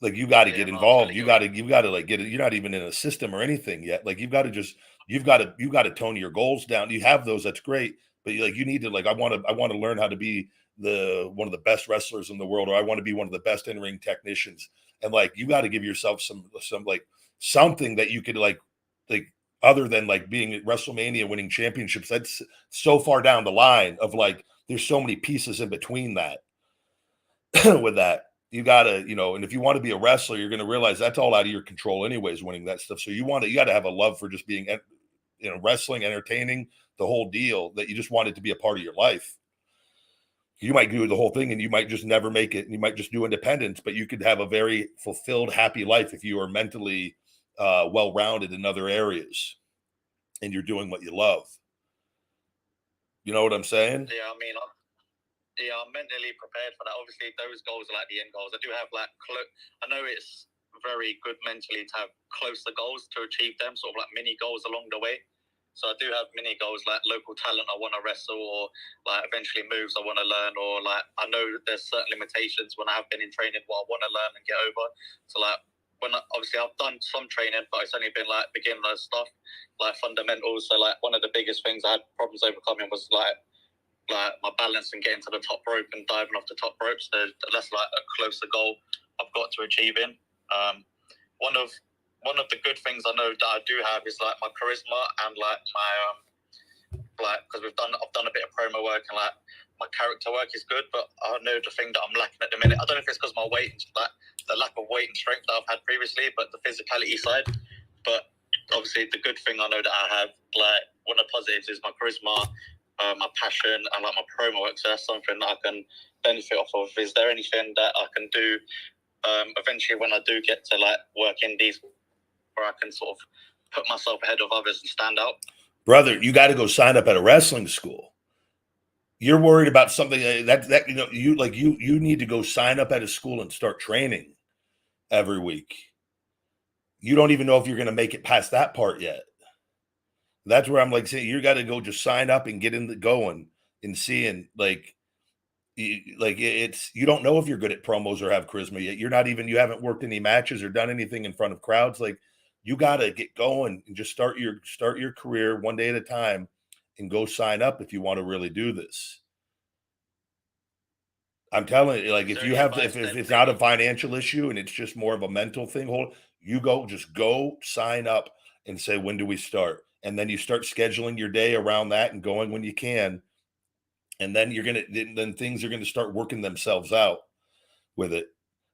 Like you got to get involved. You got to like get it. You're not even in a system or anything yet. Like you've got to tone your goals down. You have those. That's great. But you need to like, I want to learn how to be one of the best wrestlers in the world, or I want to be one of the best in-ring technicians. And like, you got to give yourself some like something that you could like other than like being at WrestleMania, winning championships. That's so far down the line of like, there's so many pieces in between that with that. You gotta, and if you want to be a wrestler, you're going to realize that's all out of your control anyways, winning that stuff. So you got to have a love for just being, wrestling, entertaining, the whole deal, that you just want it to be a part of your life. You might do the whole thing and you might just never make it. And you might just do independence, but you could have a very fulfilled, happy life if you are mentally well-rounded in other areas and you're doing what you love. You know what I'm saying? Yeah, I mean, I'm mentally prepared for that. Obviously, those goals are like the end goals. I do have like, I know it's very good mentally to have closer goals to achieve them, sort of like mini goals along the way. So I do have mini goals like local talent I want to wrestle, or like eventually moves I want to learn, or like I know there's certain limitations when I have been in training what I want to learn and get over. So like, obviously I've done some training, but it's only been like beginner stuff, like fundamentals. So like one of the biggest things I had problems overcoming was like my balance and getting to the top rope and diving off the top rope. So that's like a closer goal I've got to achieving. One of the good things I know that I do have is like my charisma and like my because I've done a bit of promo work and like my character work is good, but I know the thing that I'm lacking at the minute. I don't know if it's because my weight, like the lack of weight and strength that I've had previously, but the physicality side. But obviously, the good thing I know that I have, like one of the positives, is my charisma, my passion, and like my promo work. So that's something that I can benefit off of. Is there anything that I can do eventually when I do get to like work indies, where I can sort of put myself ahead of others and stand out? Brother, you got to go sign up at a wrestling school. You're worried about something that you need to go sign up at a school and start training every week. You don't even know if you're going to make it past that part yet. That's where I'm like saying you got to go just sign up and get in the going and seeing you don't know if you're good at promos or have charisma yet. You haven't worked any matches or done anything in front of crowds. Like you got to get going and just start your career one day at a time and go sign up if you want to really do this. I'm telling you, like if it's not a financial issue and it's just more of a mental thing, just go sign up and say, when do we start? And then you start scheduling your day around that and going when you can. And then then things are going to start working themselves out with it.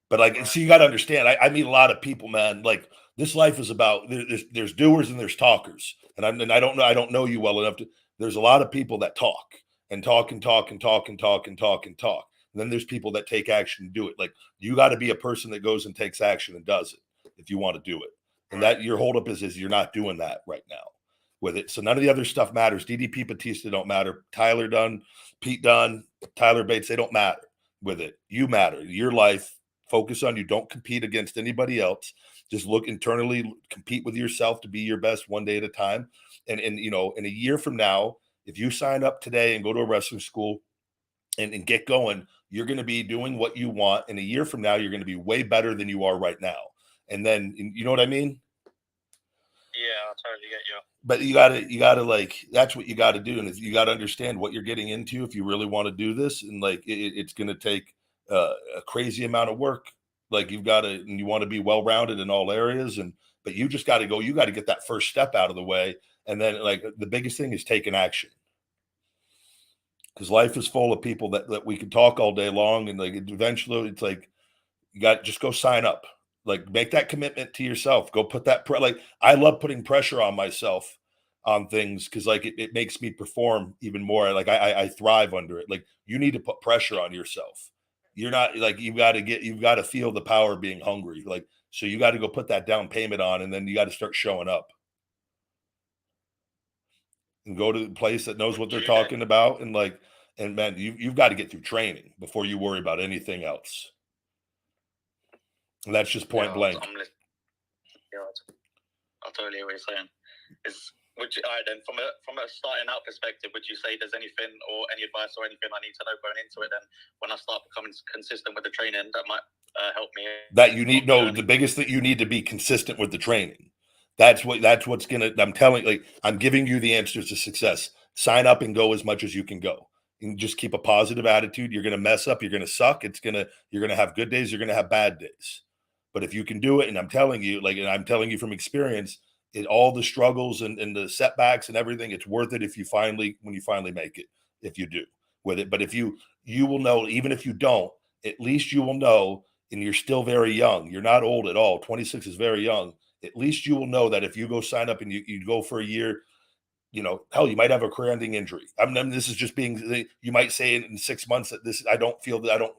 But like, so you got to understand, I meet a lot of people, man. Like this life is about, there's doers and there's talkers. And I don't know you well enough there's a lot of people that talk and talk and talk and talk and talk and talk and talk. And then there's people that take action and do it. Like you got to be a person that goes and takes action and does it if you want to do it. And that your holdup is you're not doing that right now with it. So none of the other stuff matters. DDP Batista don't matter. Tyler Dunn, Pete Dunn, Tyler Bates, they don't matter with it. You matter. Your life, focus on you. Don't compete against anybody else. Just look internally, compete with yourself to be your best one day at a time. And you know, in a year from now, if you sign up today and go to a wrestling school and get going, you're going to be doing what you want. In a year from now, you're going to be way better than you are right now. And then, you know what I mean? Yeah, I totally get you. But you gotta like, that's what you got to do. And you got to understand what you're getting into if you really want to do this. And like, it's going to take a crazy amount of work. Like you've got to, and you want to be well-rounded in all areas. But you just got to go, you got to get that first step out of the way. And then like the biggest thing is taking action. Because life is full of people that we can talk all day long. And like, eventually it's like, you got just go sign up. Like make that commitment to yourself. Go put that like I love putting pressure on myself on things because like it makes me perform even more. Like I thrive under it. Like you need to put pressure on yourself. You're not like you've got to feel the power of being hungry. Like so you got to go put that down payment on, and then you got to start showing up and go to the place that knows what they're talking about. And like and man, you've got to get through training before you worry about anything else. And that's just point blank. I totally hear what you're saying. Would you, all right, then from a starting out perspective, would you say there's anything or any advice or anything I need to know going into it? Then when I start becoming consistent with the training, that might help me. That you need the biggest thing you need to be consistent with the training. That's what's gonna. I'm giving you the answers to success. Sign up and go as much as you can go. And just keep a positive attitude. You're gonna mess up. You're gonna suck. You're gonna have good days. You're gonna have bad days. But if you can do it, and I'm telling you, and I'm telling you from experience, all the struggles and the setbacks and everything, it's worth it when you finally make it, if you do with it. But if you will know, even if you don't, at least you will know, and you're still very young. You're not old at all. 26 is very young. At least you will know that if you go sign up and you go for a year, you know, hell, you might have a career-ending injury. I mean, this is just being. You might say in 6 months that I don't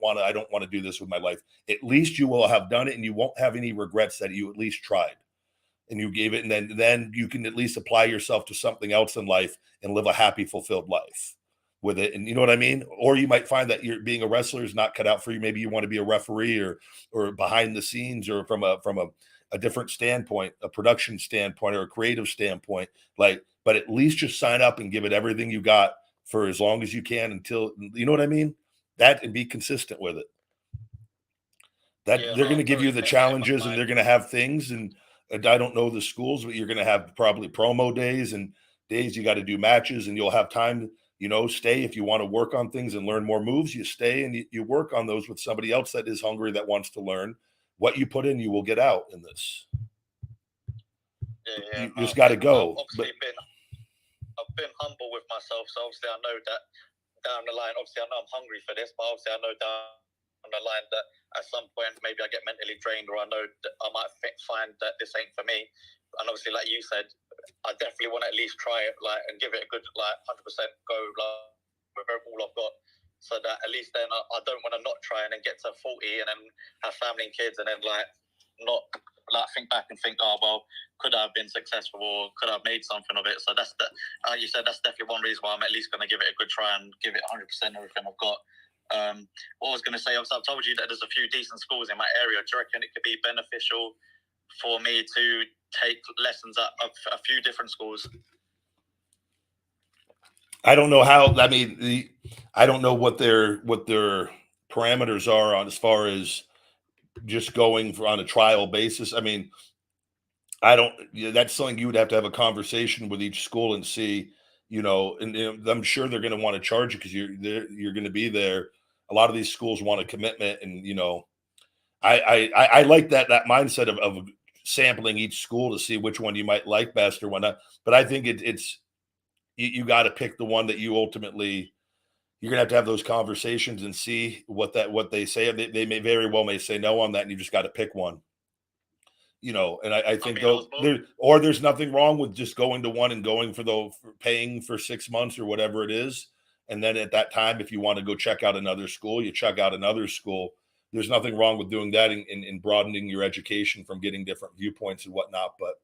want to do this with my life. At least you will have done it, and you won't have any regrets that you at least tried, and you gave it, and then you can at least apply yourself to something else in life and live a happy, fulfilled life with it. And you know what I mean? Or you might find that you're being a wrestler is not cut out for you. Maybe you want to be a referee or behind the scenes or from a different standpoint, a production standpoint or a creative standpoint, but at least just sign up and give it everything you got for as long as you can until, you know what I mean? That and be consistent with it. They're going to give you the challenges and they're going to have things. And I don't know the schools, but you're going to have probably promo days and days you got to do matches and you'll have time, stay. If you want to work on things and learn more moves, you stay and you work on those with somebody else that is hungry, that wants to learn. What you put in, you will get out in this. You just got to go. I've been humble with myself, so obviously I know that down the line, obviously I know I'm hungry for this, but obviously I know down the line that at some point maybe I get mentally drained, or I know that I might find that this ain't for me. And obviously, like you said, I definitely want to at least try it, and give it a good 100% go, with all I've got, so that at least then I don't want to not try and then get to 40 and then have family and kids and then not think back and think, oh well, could I have been successful or could I have made something of it? So that's you said that's definitely one reason why I'm at least going to give it a good try and give it 100% everything I've got. What I was going to say, I've told you that there's a few decent schools in my area. Do you reckon it could be beneficial for me to take lessons at a few different schools? I don't know how. I mean, I don't know what their parameters are on as far as just going on a trial basis. I mean, that's something you would have to have a conversation with each school and see, and I'm sure they're going to want to charge you because you're going to be there. A lot of these schools want a commitment, and I like that mindset of sampling each school to see which one you might like best or whatnot. But I think it's you got to pick the one that you ultimately. You're gonna have to have those conversations and see what they say. They may very well say no on that, and you just got to pick one. And I think there's nothing wrong with just going to one and going for paying for 6 months or whatever it is, and then at that time, if you want to go check out another school, you check out another school. there's nothing wrong with doing that and broadening your education from getting different viewpoints and whatnot. But,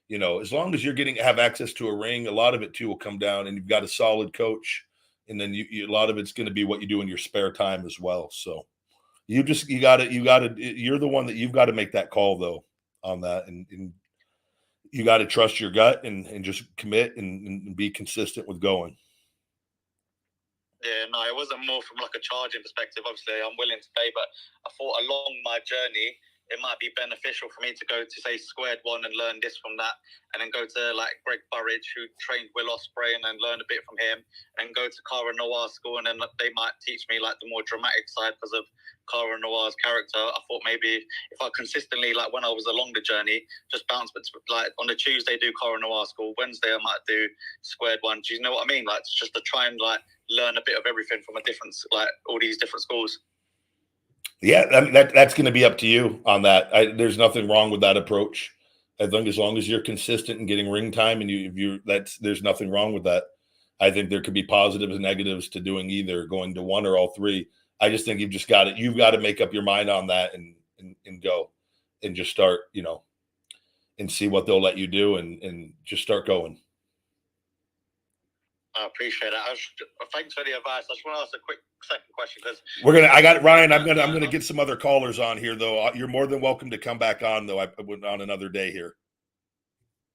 you know, as long as you're have access to a ring, a lot of it too will come down, and you've got a solid coach. And then a lot of it's going to be what you do in your spare time as well. So you're the one that you've got to make that call though on that. And you got to trust your gut and just commit and be consistent with going. Yeah, no, it wasn't more from like a charging perspective. Obviously, I'm willing to pay, but I thought along my journey, it might be beneficial for me to go to, say, Squared One and learn this from that, and then go to like Greg Burridge, who trained Will Ospreay, and then learn a bit from him, and go to Cara Noir school, and then they might teach me like the more dramatic side because of Cara Noir's character. I thought maybe if I consistently, like when I was along the journey, just bounce, but like on the Tuesday do Cara Noir school, Wednesday I might do Squared One. Do you know what I mean? Like just to try and like learn a bit of everything from a different, like all these different schools. Yeah, that's going to be up to you on that. There's nothing wrong with that approach. I think as long as you're consistent in getting ring time, and there's nothing wrong with that. I think there could be positives and negatives to doing either, going to one or all three. I just think you've got to make up your mind on that and go and just start, you know, and see what they'll let you do and just start going. I appreciate that. Thanks for the advice. I just want to ask a quick second question because I got Ryan. I'm gonna get some other callers on here though. You're more than welcome to come back on though. I went on another day here.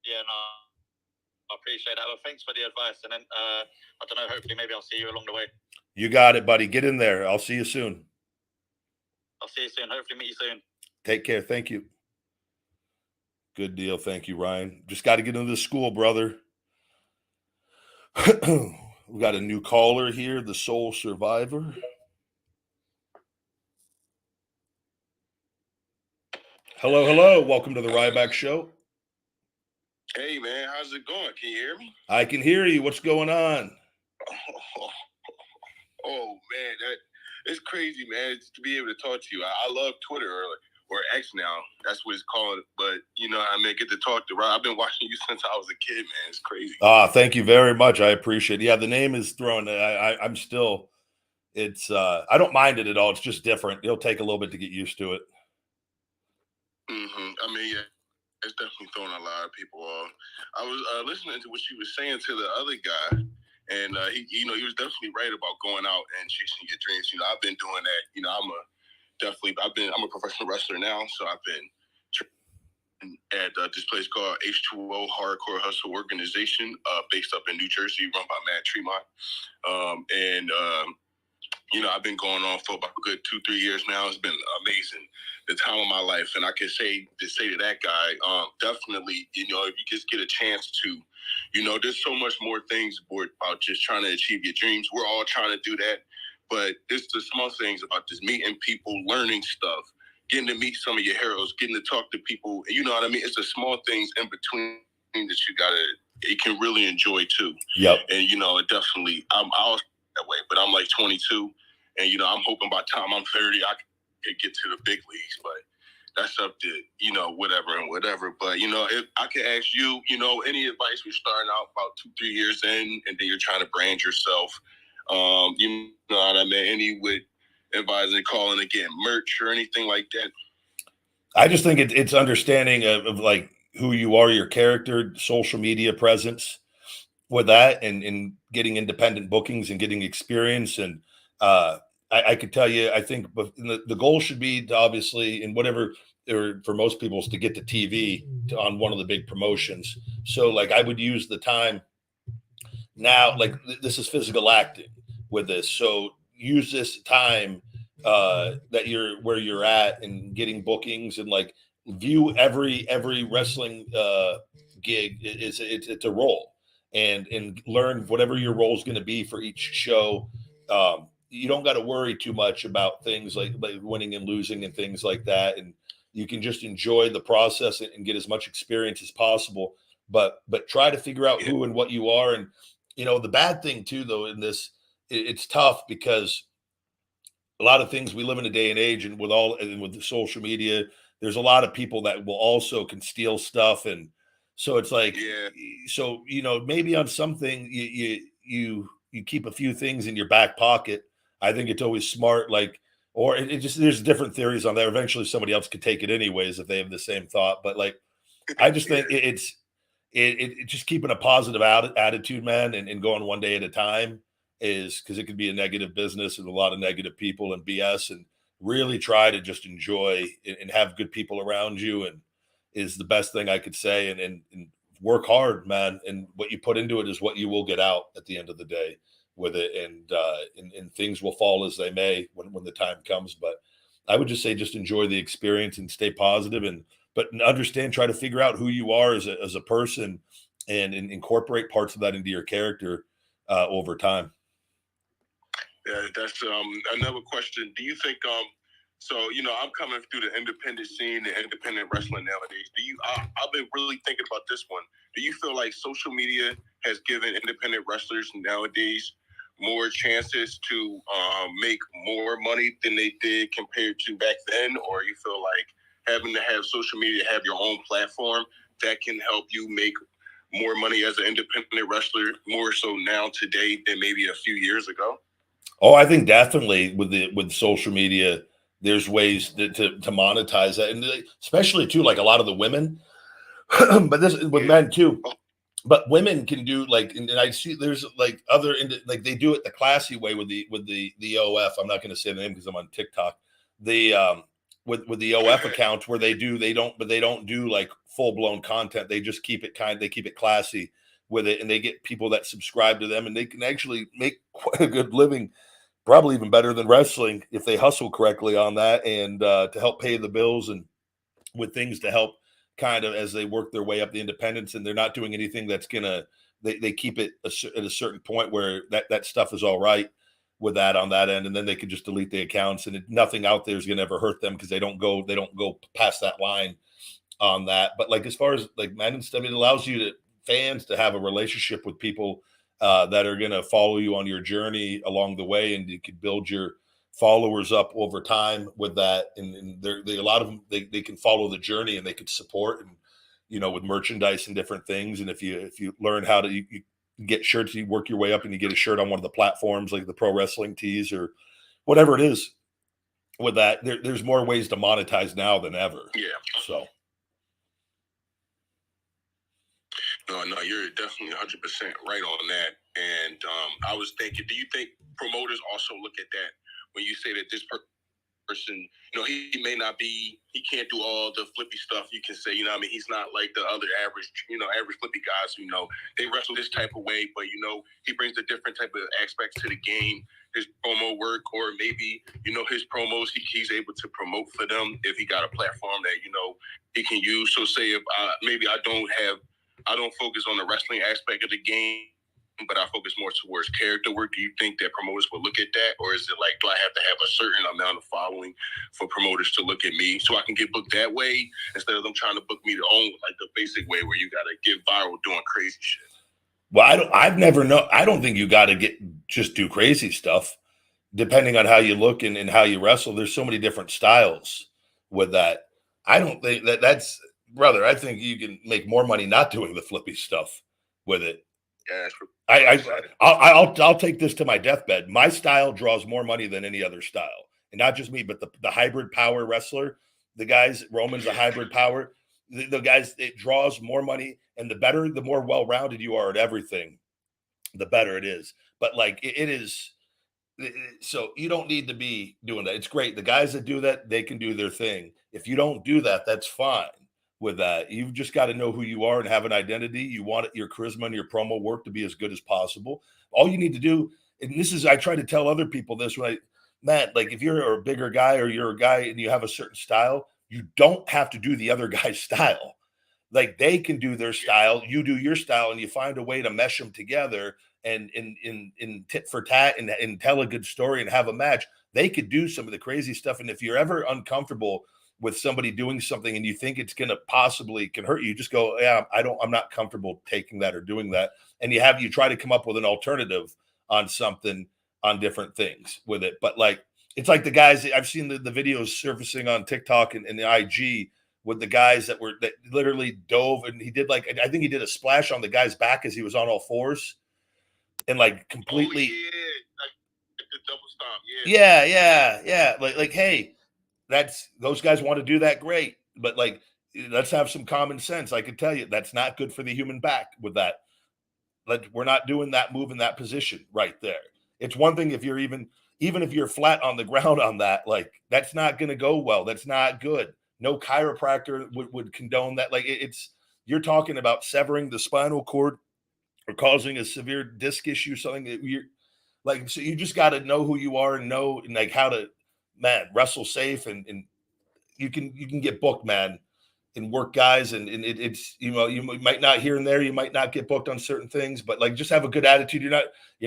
Yeah, no, I appreciate that. Well, thanks for the advice, and then I don't know. Hopefully, maybe I'll see you along the way. You got it, buddy. Get in there. I'll see you soon. I'll see you soon. Hopefully, meet you soon. Take care. Thank you. Good deal. Thank you, Ryan. Just got to get into the school, brother. We got a new caller here, the Soul Survivor. Hello, hello. Welcome to the Ryback Show. Hey, man. How's it going? Can you hear me? I can hear you. What's going on? Oh man, it's crazy, man, to be able to talk to you. I love Twitter or X now. That's what it's called. But, you know, I may get to talk to Rob. I've been watching you since I was a kid, man. It's crazy. Thank you very much. I appreciate it. Yeah, the name is thrown. I'm still, I don't mind it at all. It's just different. It'll take a little bit to get used to it. I mean, yeah, it's definitely throwing a lot of people off. I was listening to what you were saying to the other guy, and he was definitely right about going out and chasing your dreams. You know, I've been doing that. You know, I'm a professional wrestler now, so I've been at this place called H2O Hardcore Hustle Organization, based up in New Jersey, run by Matt Tremont. You know, I've been going on for about a good 2-3 years now. It's been amazing, the time of my life. And I can say to that guy, definitely, you know, if you just get a chance to, you know, there's so much more things about just trying to achieve your dreams. We're all trying to do that. But it's the small things about just meeting people, learning stuff, getting to meet some of your heroes, getting to talk to people. You know what I mean? It's the small things in between that you can really enjoy too. Yep. And, you know, it definitely, I was that way, but I'm like 22. And, you know, I'm hoping by the time I'm 30, I can get to the big leagues. But that's up to, you know, whatever. But, you know, if I could ask you, you know, any advice, we're starting out about 2-3 years in, and then you're trying to brand yourself. You know what I mean? Any with advising, calling to get merch or anything like that? I just think it's understanding of like who you are, your character, social media presence with that, and getting independent bookings and getting experience. And I could tell you, I think the goal should be to obviously, in whatever, or for most people, is to get to TV on one of the big promotions. So like I would use the time now, like this is physical acting with this. So use this time that you're where you're at and getting bookings, and like view every wrestling gig it's a role, and learn whatever your role is going to be for each show. You don't got to worry too much about things like winning and losing and things like that, and you can just enjoy the process and get as much experience as possible. But try to figure out who and what you are. And you know, the bad thing too, though, in this, it's tough because a lot of things, we live in a day and age, and with the social media, there's a lot of people that will also can steal stuff. And so it's like, so, you know, maybe on something you keep a few things in your back pocket. I think it's always smart. Like or it just, there's different theories on that. Eventually somebody else could take it anyways if they have the same thought. But like, I just think it's just keeping a positive attitude, man, and going one day at a time, is because it could be a negative business and a lot of negative people and BS, and really try to just enjoy and have good people around you, and is the best thing I could say. And work hard, man. And what you put into it is what you will get out at the end of the day with it. And things will fall as they may when the time comes. But I would just say, just enjoy the experience and stay positive, but understand, try to figure out who you are as a person, and incorporate parts of that into your character over time. Yeah, that's another question. Do you think so I'm coming through the independent scene, the independent wrestling nowadays. I've been really thinking about this one. Do you feel like social media has given independent wrestlers nowadays more chances to make more money than they did compared to back then? Or you feel like having to have social media, have your own platform that can help you make more money as an independent wrestler more so now today than maybe a few years ago? Oh, I think definitely with social media, there's ways to monetize that, and especially too, like a lot of the women, but this with men too. But women can do like, and I see there's like other, like they do it the classy way with the OF. I'm not going to say the name because I'm on TikTok. The with the OF accounts where they don't do like full blown content. They just keep it they keep it classy with it, and they get people that subscribe to them, and they can actually make quite a good living, probably even better than wrestling if they hustle correctly on that, and to help pay the bills, and with things to help kind of as they work their way up the independence. And they're not doing anything that's gonna, they keep it at a certain point where that stuff is all right with that on that end, and then they can just delete the accounts, and nothing out there is gonna ever hurt them because they don't go past that line on that. But like, as far as like men and stuff, it allows fans to have a relationship with people that are going to follow you on your journey along the way, and you could build your followers up over time with that. And they a lot of them, they can follow the journey, and they could support, and with merchandise and different things. And if you learn how to you get shirts, you work your way up and you get a shirt on one of the platforms like the pro wrestling tees or whatever it is with that, there's more ways to monetize now than ever. Yeah. So. No, you're definitely 100% right on that. And I was thinking, do you think promoters also look at that when you say that this person, he may not be, he can't do all the flippy stuff you can say, he's not like the other average flippy guys who, they wrestle this type of way, but, he brings a different type of aspects to the game, his promo work, or maybe, his promos, he's able to promote for them if he got a platform that, he can use. So say if maybe I don't focus on the wrestling aspect of the game, but I focus more towards character work. Do you think that promoters will look at that? Or is it like, do I have to have a certain amount of following for promoters to look at me so I can get booked that way instead of them trying to book me like the basic way where you got to get viral doing crazy shit? Well, I don't think you got to just do crazy stuff. Depending on how you look and how you wrestle, there's so many different styles with that. I don't think that's, brother, I think you can make more money not doing the flippy stuff with it. Yeah, I'll take this to my deathbed. My style draws more money than any other style, and not just me, but the hybrid power wrestler, the guys. Roman's a hybrid power. The guys, it draws more money, and the more well-rounded you are at everything, the better it is. But like it is, so you don't need to be doing that. It's great. The guys that do that, they can do their thing. If you don't do that, that's fine. With that, you've just got to know who you are and have an identity. You want your charisma and your promo work to be as good as possible. All you need to do, and I try to tell other people this, Matt, like if you're a bigger guy or you're a guy and you have a certain style, you don't have to do the other guy's style. Like they can do their style, you do your style, and you find a way to mesh them together and in tit for tat and tell a good story and have a match. They could do some of the crazy stuff. And if you're ever uncomfortable with somebody doing something and you think it's going to possibly can hurt you, just go, yeah, I'm not comfortable taking that or doing that. And you try to come up with an alternative on something, on different things with it. But like, it's like the guys, I've seen the videos surfacing on TikTok and the IG with the guys that literally dove, and he did I think he did a splash on the guy's back as he was on all fours and like completely. Oh, yeah. Like the double stop. Yeah. Like, hey, those guys want to do that, great. But like, let's have some common sense. I can tell you that's not good for the human back with that. Like, we're not doing that move in that position right there. It's one thing if you're even if you're flat on the ground on that, like that's not going to go well. That's not good. No chiropractor would condone that. Like you're talking about severing the spinal cord or causing a severe disc issue, something that you're like, so you just got to know who you are and know like how to, man, wrestle safe and you can get booked, man, and work guys. And it's, you know, you might not here and there, you might not get booked on certain things, but like, just have a good attitude. You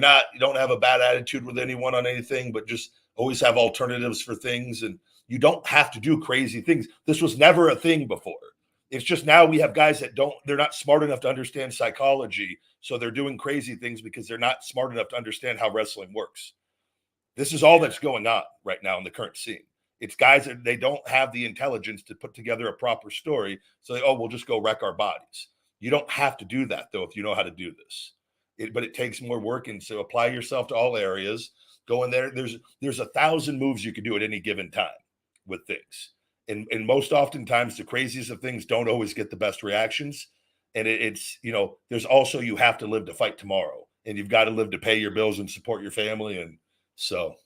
don't have a bad attitude with anyone on anything, but just always have alternatives for things. And you don't have to do crazy things. This was never a thing before. It's just now we have guys that they're not smart enough to understand psychology. So they're doing crazy things because they're not smart enough to understand how wrestling works. This is all that's going on right now in the current scene. It's guys that they don't have the intelligence to put together a proper story. So we'll just go wreck our bodies. You don't have to do that though, if you know how to do this. But it takes more work. And so apply yourself to all areas. Go in there. There's 1,000 moves you can do at any given time with things. And most oftentimes the craziest of things don't always get the best reactions. And it's, you know, there's also, you have to live to fight tomorrow, and you've got to live to pay your bills and support your family. And so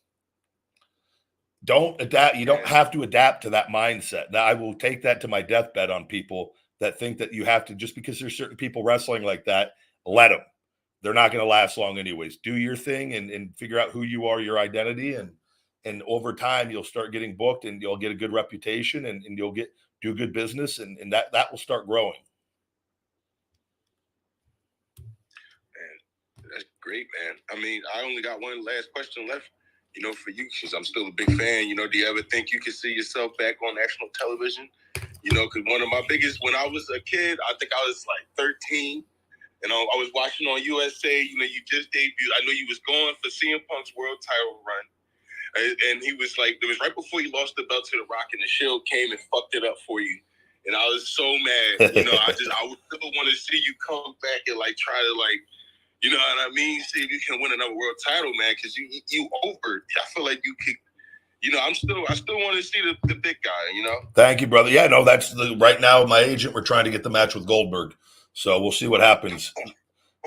don't adapt. You don't have to adapt to that mindset. Now I will take that to my deathbed on people that think that you have to, just because there's certain people wrestling like that, let them. They're not going to last long anyways. Do your thing and figure out who you are, your identity. And over time, you'll start getting booked and you'll get a good reputation and you'll do good business and that will start growing. Man, that's great, man. I mean, I only got one last question left, you know, for you, because I'm still a big fan. You know, do you ever think you could see yourself back on national television? You know, because one of my biggest, when I was a kid, I think I was like 13. You know, I was watching on USA, you know, you just debuted. I know you was going for CM Punk's world title run. And he was like, it was right before he lost the belt to The Rock, and the Shield came and fucked it up for you. And I was so mad. You know, I would never want to see you come back and like try to like, you know what I mean? See if you can win another world title, man, because you over. I feel like you could, you know, I still want to see the big guy, you know? Thank you, brother. Yeah, no, that's right now, my agent, we're trying to get the match with Goldberg. So we'll see what happens.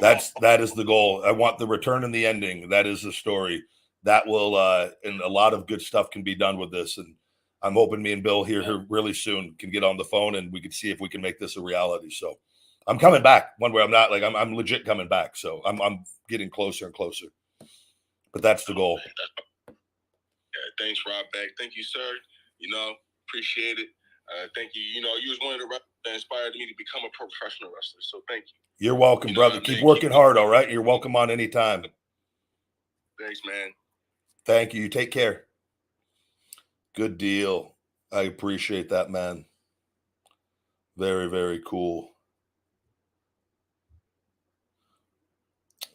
That is the goal. I want the return and the ending. That is the story. That will, and a lot of good stuff can be done with this. And I'm hoping me and Bill here really soon can get on the phone and we can see if we can make this a reality. So I'm coming back one way. I'm not like, I'm legit coming back. So I'm getting closer and closer, but that's the goal. Yeah, thanks, Ryback. Thank you, sir. You know, appreciate it. Thank you. You know, you was one of the wrestlers that inspired me to become a professional wrestler. So thank you. You're welcome, brother. Keep working hard. All right. You're welcome on any time. Thanks, man. Thank you. Take care. Good deal. I appreciate that, man. Very, very cool.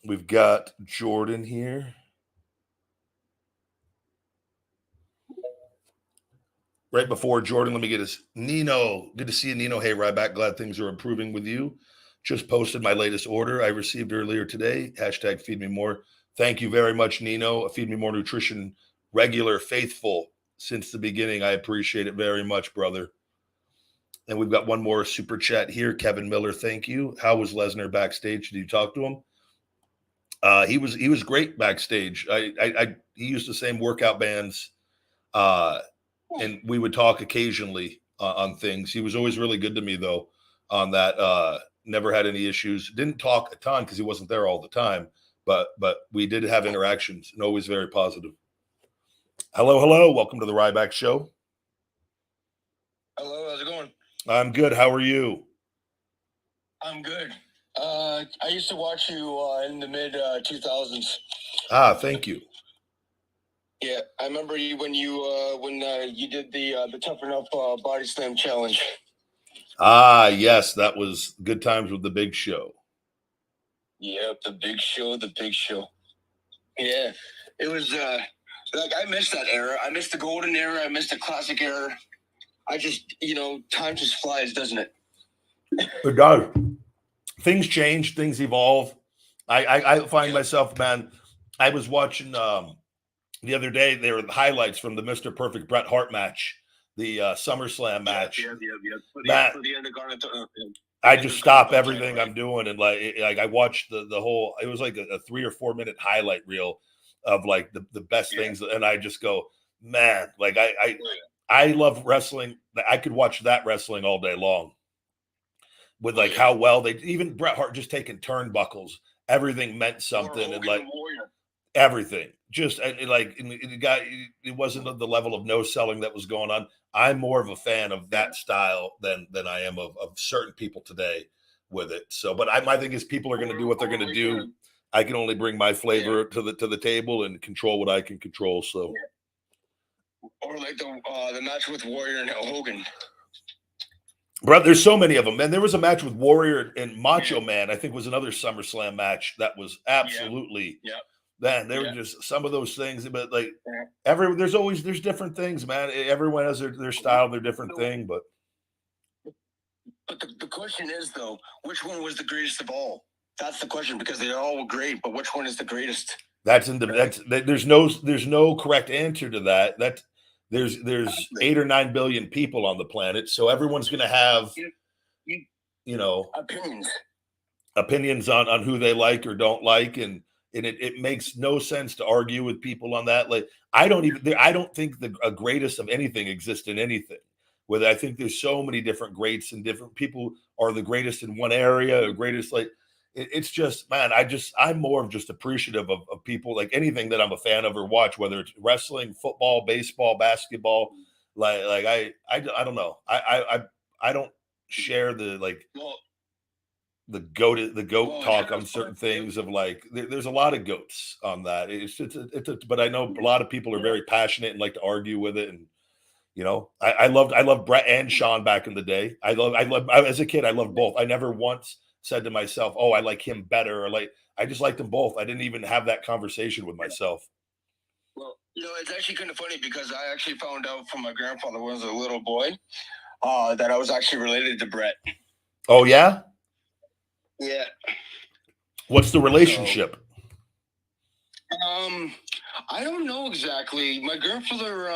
We've got Jordan here. Right before Jordan, let me get his Nino. Good to see you, Nino. Hey, Ryback. Glad things are improving with you. Just posted my latest order I received earlier today. Hashtag feed me more. Thank you very much, Nino. Feed me more nutrition, regular, faithful since the beginning. I appreciate it very much, brother. And we've got one more super chat here. Kevin Miller, thank you. How was Lesnar backstage? Did you talk to him? He was great backstage. He used the same workout bands, and we would talk occasionally on things. He was always really good to me though on that. Never had any issues. Didn't talk a ton because he wasn't there all the time, but we did have interactions and always very positive. Hello. Welcome to the Ryback Show. Hello, how's it going? I'm good. How are you? I'm good. I used to watch you in the mid 2000s. Thank you. Yeah, I remember you when you did the Tough Enough Body Slam Challenge. Yes, that was good times with the Big Show. Yep, the Big Show. Yeah, it was like I missed that era. I missed the golden era. I missed the classic era. I just, time just flies, doesn't it? It does. Things change, things evolve. I find myself, man, I was watching the other day, there were the highlights from the Mr. Perfect Bret Hart match, the SummerSlam match. Matt, I just stop everything I'm doing and like I watched the whole. It was like a 3 or 4 minute highlight reel of like the best things, and I just go, man, like I love wrestling. I could watch that wrestling all day long. With like how well they even Bret Hart just taking turnbuckles, everything meant something, and like everything. Just it wasn't at the level of no selling that was going on. I'm more of a fan of that style than I am of certain people today with it. So, but my thing is people are going to do what they're going to do. I can only bring my flavor to the table and control what I can control. So, or like the match with Warrior and Hogan. Bro, there's so many of them, man. There was a match with Warrior and Macho Man. I think was another SummerSlam match that was absolutely. Man, there were just some of those things, but like there's different things, man. Everyone has their style, their different thing, but the question is though, which one was the greatest of all? That's the question, because they all were great, but which one is the greatest? There's no correct answer to that. There's 8 or 9 billion people on the planet, so everyone's going to have opinions on who they like or don't like, and it makes no sense to argue with people on that. Like I don't think a greatest of anything exists in anything. Whether I think there's so many different greats and different people are the greatest in one area or greatest, like it's just, man, I'm more of just appreciative of people, like anything that I'm a fan of or watch, whether it's wrestling, football, baseball, basketball. Like I don't know. I don't share the goat talk on certain things of like there's a lot of goats on that. But I know a lot of people are very passionate and like to argue with it. And I loved Brett and Sean back in the day. As a kid, I loved both. I never once said to myself, oh, I like him better, or like I just liked them both. I didn't even have that conversation with myself. Well, it's actually kind of funny because I actually found out from my grandfather when I was a little boy that I was actually related to Brett. Oh yeah? Yeah. What's the relationship? I don't know exactly. My grandfather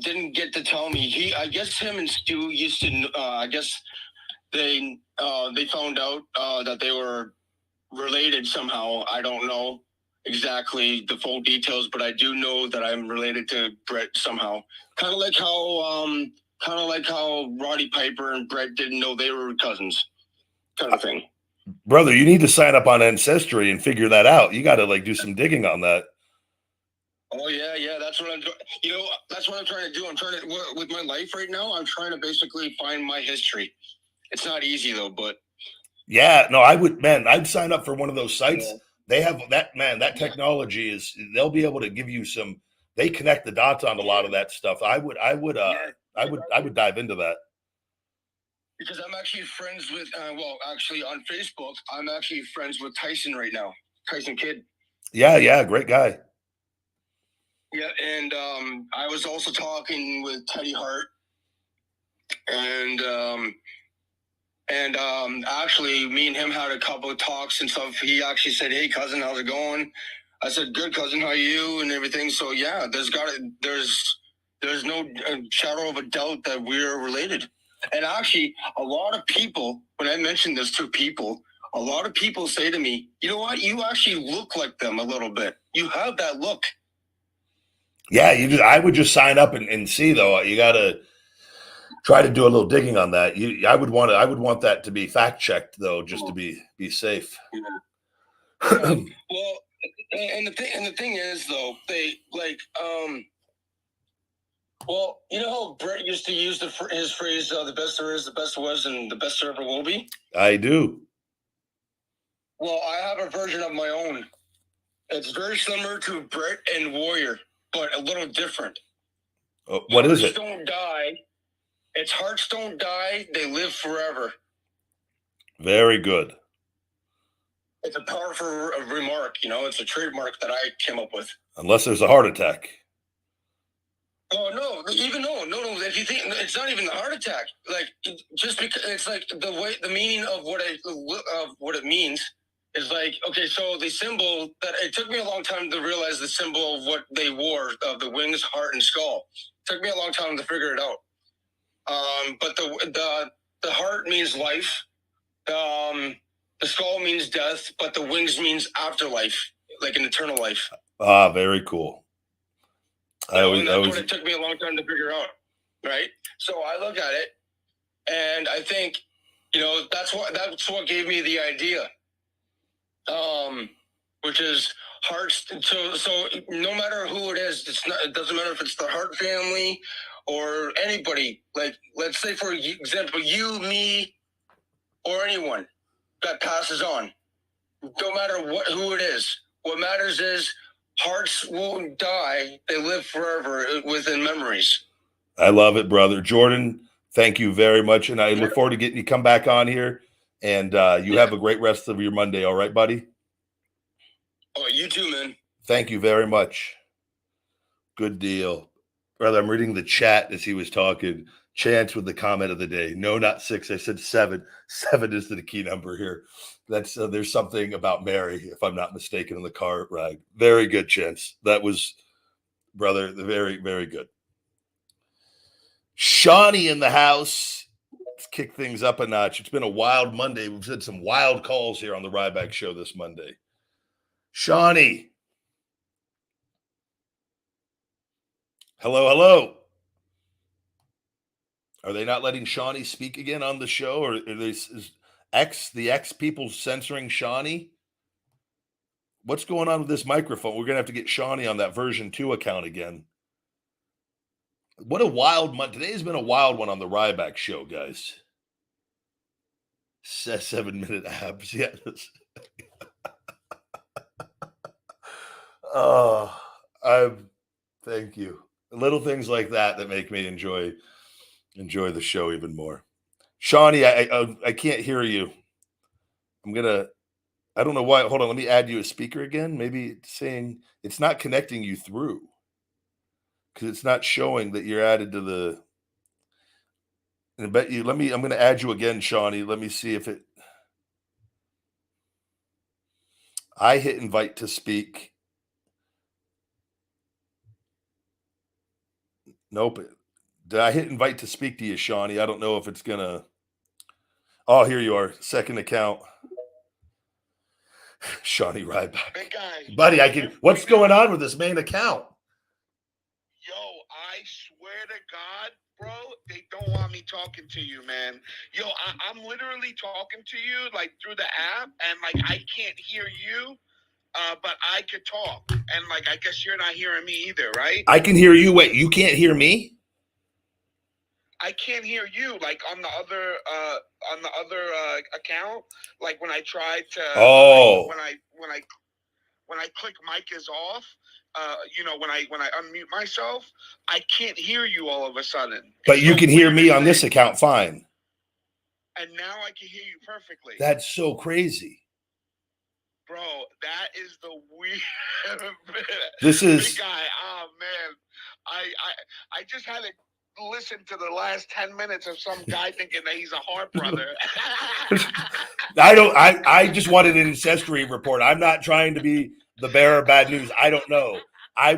didn't get to tell me. I guess him and Stu used to. I guess they found out that they were related somehow. I don't know exactly the full details, but I do know that I'm related to Brett somehow. Kind of like how Roddy Piper and Brett didn't know they were cousins, kind of thing. Brother, you need to sign up on Ancestry and figure that out. You got to like do some digging on that. Oh yeah. That's what I'm doing. That's what I'm trying to do. I'm trying to, with my life right now, I'm trying to basically find my history. It's not easy though, but. Yeah, no, I'd sign up for one of those sites. Yeah. They have that technology they'll be able to give you they connect the dots on a lot of that stuff. I would dive into that. Because I'm actually friends with, actually on Facebook, I'm actually friends with Tyson right now. Tyson Kidd. Yeah, great guy. Yeah, and I was also talking with Teddy Hart, and actually me and him had a couple of talks and stuff. He actually said, "Hey cousin, how's it going?" I said, "Good cousin, how are you?" and everything. So yeah, there's no shadow of a doubt that we're related. And actually, a lot of people, when I mention this to people, a lot of people say to me, "You know what? You actually look like them a little bit. You have that look." Yeah, I would just sign up and see though. You got to try to do a little digging on that. I would want that to be fact checked though, just to be safe. Well, and the thing is though, they like well, you know how Brett used to use his phrase, "The best there is, the best was, and the best there ever will be." I do. Well, I have a version of my own. It's very similar to Brett and Warrior, but a little different. What is it? Hearts don't die. It's hearts don't die, they live forever. Very good. It's a powerful remark, it's a trademark that I came up with. Unless there's a heart attack. Oh, no, no. If you think it's not even the heart attack, like just because it's like the meaning of what it means It's like, okay, so the symbol that it took me a long time to realize the symbol of what they wore of the wings, heart, and skull. It took me a long time to figure it out. But the heart means life. The skull means death, but the wings means afterlife, like an eternal life. Ah, very cool. What it took me a long time to figure out, right? So I look at it, and I think, that's what gave me the idea. Which is Hart's. So no matter who it is, it doesn't matter if it's the Hart family or anybody. Like, let's say, for example, you, me, or anyone that passes on. No matter who it is, what matters is hearts won't die; they live forever within memories. I love it, brother. Jordan, thank you very much, and I look forward to getting you come back on here. And you have a great rest of your Monday. All right, buddy? Oh, you too, man. Thank you very much. Good deal. Brother, I'm reading the chat as he was talking. Chance with the comment of the day. No, not 6. I said 7. 7 is the key number here. That's there's something about Mary, if I'm not mistaken, in the car ride. Very good, Chance. That was, brother, very, very good. Shawnee in the house. Let's kick things up a notch. It's been a wild Monday. We've had some wild calls here on the Ryback show this Monday. Shawnee. Hello, hello. Are they not letting Shawnee speak again on the show? Or is the X people censoring Shawnee? What's going on with this microphone? We're going to have to get Shawnee on that version 2 account again. What a wild month. Today has been a wild one on the Ryback show, guys. 7-minute abs. Yes. Thank you. Little things like that make me enjoy the show even more. Shawnee, I can't hear you. I don't know why. Hold on, let me add you a speaker again. Maybe it's saying it's not connecting you through because it's not showing that you're added to the. And I bet you. I'm going to add you again, Shawnee. Let me see if it. I hit invite to speak. Nope. Did I hit invite to speak to you, Shawnee? I don't know if it's gonna. Oh, here you are. Second account. Shawnee Ryback. Big guy. Buddy, what's going on with this main account? Yo, I swear to God, bro, they don't want me talking to you, man. Yo, I'm literally talking to you, like, through the app, and, like, I can't hear you, but I could talk. And, like, I guess you're not hearing me either, right? I can hear you. Wait, you can't hear me? I can't hear you, like, on the other account. Like, when I tried to, when I click mic is off, when I unmute myself, I can't hear you all of a sudden. But you can hear me on this account fine. And now I can hear you perfectly. That's so crazy. Bro, that is the weird. This is big guy. Oh man, I just had to listen to the last 10 minutes of some guy thinking that he's a Hart brother. I just wanted an ancestry report. I'm not trying to be the bearer of bad news. I don't know. I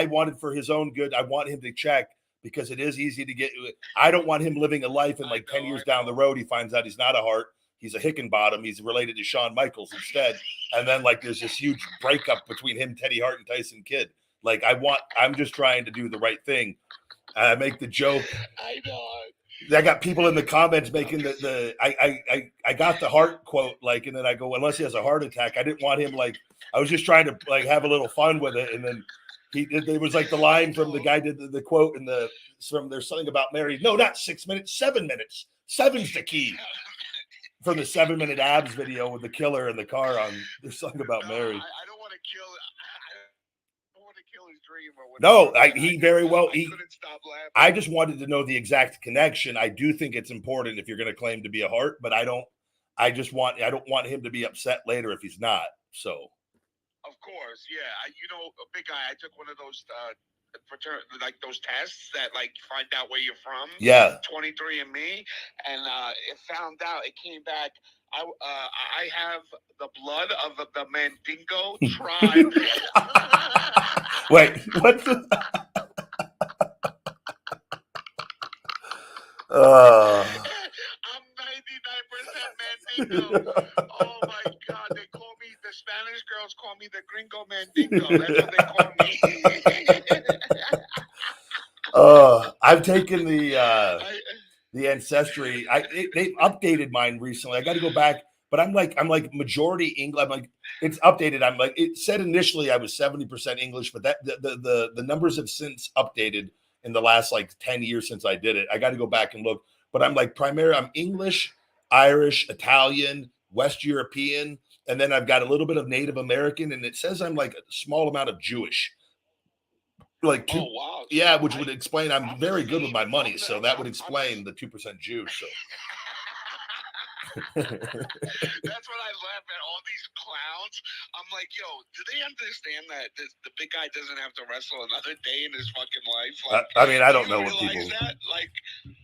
wanted for his own good. I want him to check because it is easy to get. I don't want him living a life and 10 years down the road, he finds out he's not a Hart. He's a Hickenbottom. He's related to Shawn Michaels instead. And then there's this huge breakup between him, Teddy Hart, and Tyson Kidd. I'm just trying to do the right thing. I make the joke. I know. I got people in the comments making I got the Hart quote, and then I go, unless he has a heart attack. I didn't want him I was just trying to have a little fun with it. And then it was the line from the guy did the quote and there's something about Mary. No, not 6 minutes, 7 minutes. 7's the key. From the 7-minute abs video with the killer in the car there's something about Mary. I don't want to kill. I don't want to kill his dream or No, whatever. he very well. I couldn't stop laughing. I just wanted to know the exact connection. I do think it's important if you're going to claim to be a Hart, but I don't want him to be upset later if he's not. So. Of course, yeah. A big guy. I took one of those those tests that find out where you're from. Yeah. 23andMe, and it found out. It came back I have the blood of the Mandingo tribe. Wait, what the? I'm 99% Mandingo. Oh my God! They call me, the Spanish girls call me the Gringo Mandingo. That's what they call me. I've taken the ancestry. They've updated mine recently. I got to go back, but I'm like majority English. I'm like, it's updated. I'm like, it said initially I was 70% English, but that the numbers have since updated in the last like 10 years since I did it. I got to go back and look, but I'm like I'm English, Irish, Italian, West European, and then I've got a little bit of Native American, and it says I'm like a small amount of Jewish. Like oh wow, yeah, which would explain I'm very good with my money, so that would explain the 2% Jews. So that's what I laugh at, all these clowns. I'm like, yo, do they understand that the big guy doesn't have to wrestle another day in his fucking life? Like, I mean, I don't do you know what realize people. that? Like,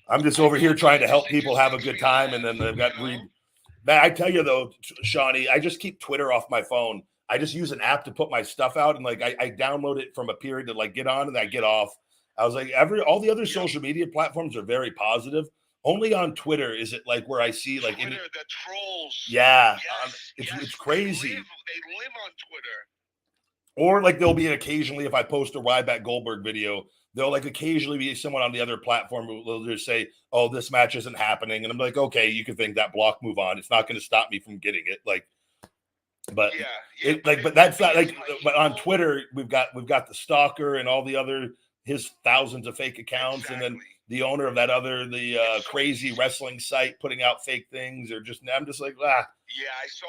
I'm just over here trying to help people have a good time, and then they've got Man, I tell you though, Shawnee, I just keep Twitter off my phone. I just use an app to put my stuff out, and like I download it from a period to like get on, and I get off. I was like, all the other social media platforms are very positive. Only on Twitter is it like where I see like Twitter, the trolls. yeah, Yes, it's crazy. They live on Twitter. Or like there'll be occasionally, if I post a Ryback Goldberg video, there'll like occasionally be someone on the other platform who will just say, "Oh, this match isn't happening," and I'm like, "Okay, you can think that, block, move on. It's not going to stop me from getting it." Like, but but that's not like. But on Twitter, we've got the stalker and all the other his thousands of fake accounts, and then the owner of that other crazy wrestling site putting out fake things, or just I'm just like Yeah, I saw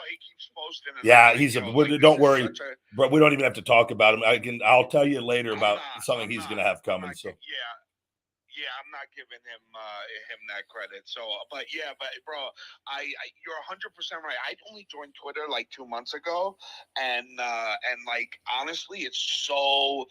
he keeps posting. Yeah, he's don't worry, but we don't even have to talk about him. I'll tell you later about something he's going to have coming. So yeah, I'm not giving him that credit. So, but bro, you're 100% right. I only joined Twitter like 2 months ago, and like honestly, it's so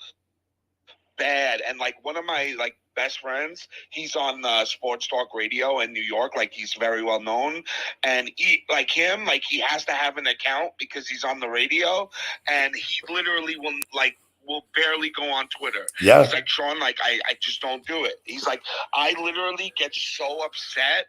bad. And like one of my like best friends, he's on sports talk radio in New York, like he's very well known, and he has to have an account because he's on the radio, and he literally will barely go on Twitter. Yeah, he's like, Sean, like I just don't do it. He's like, I literally get so upset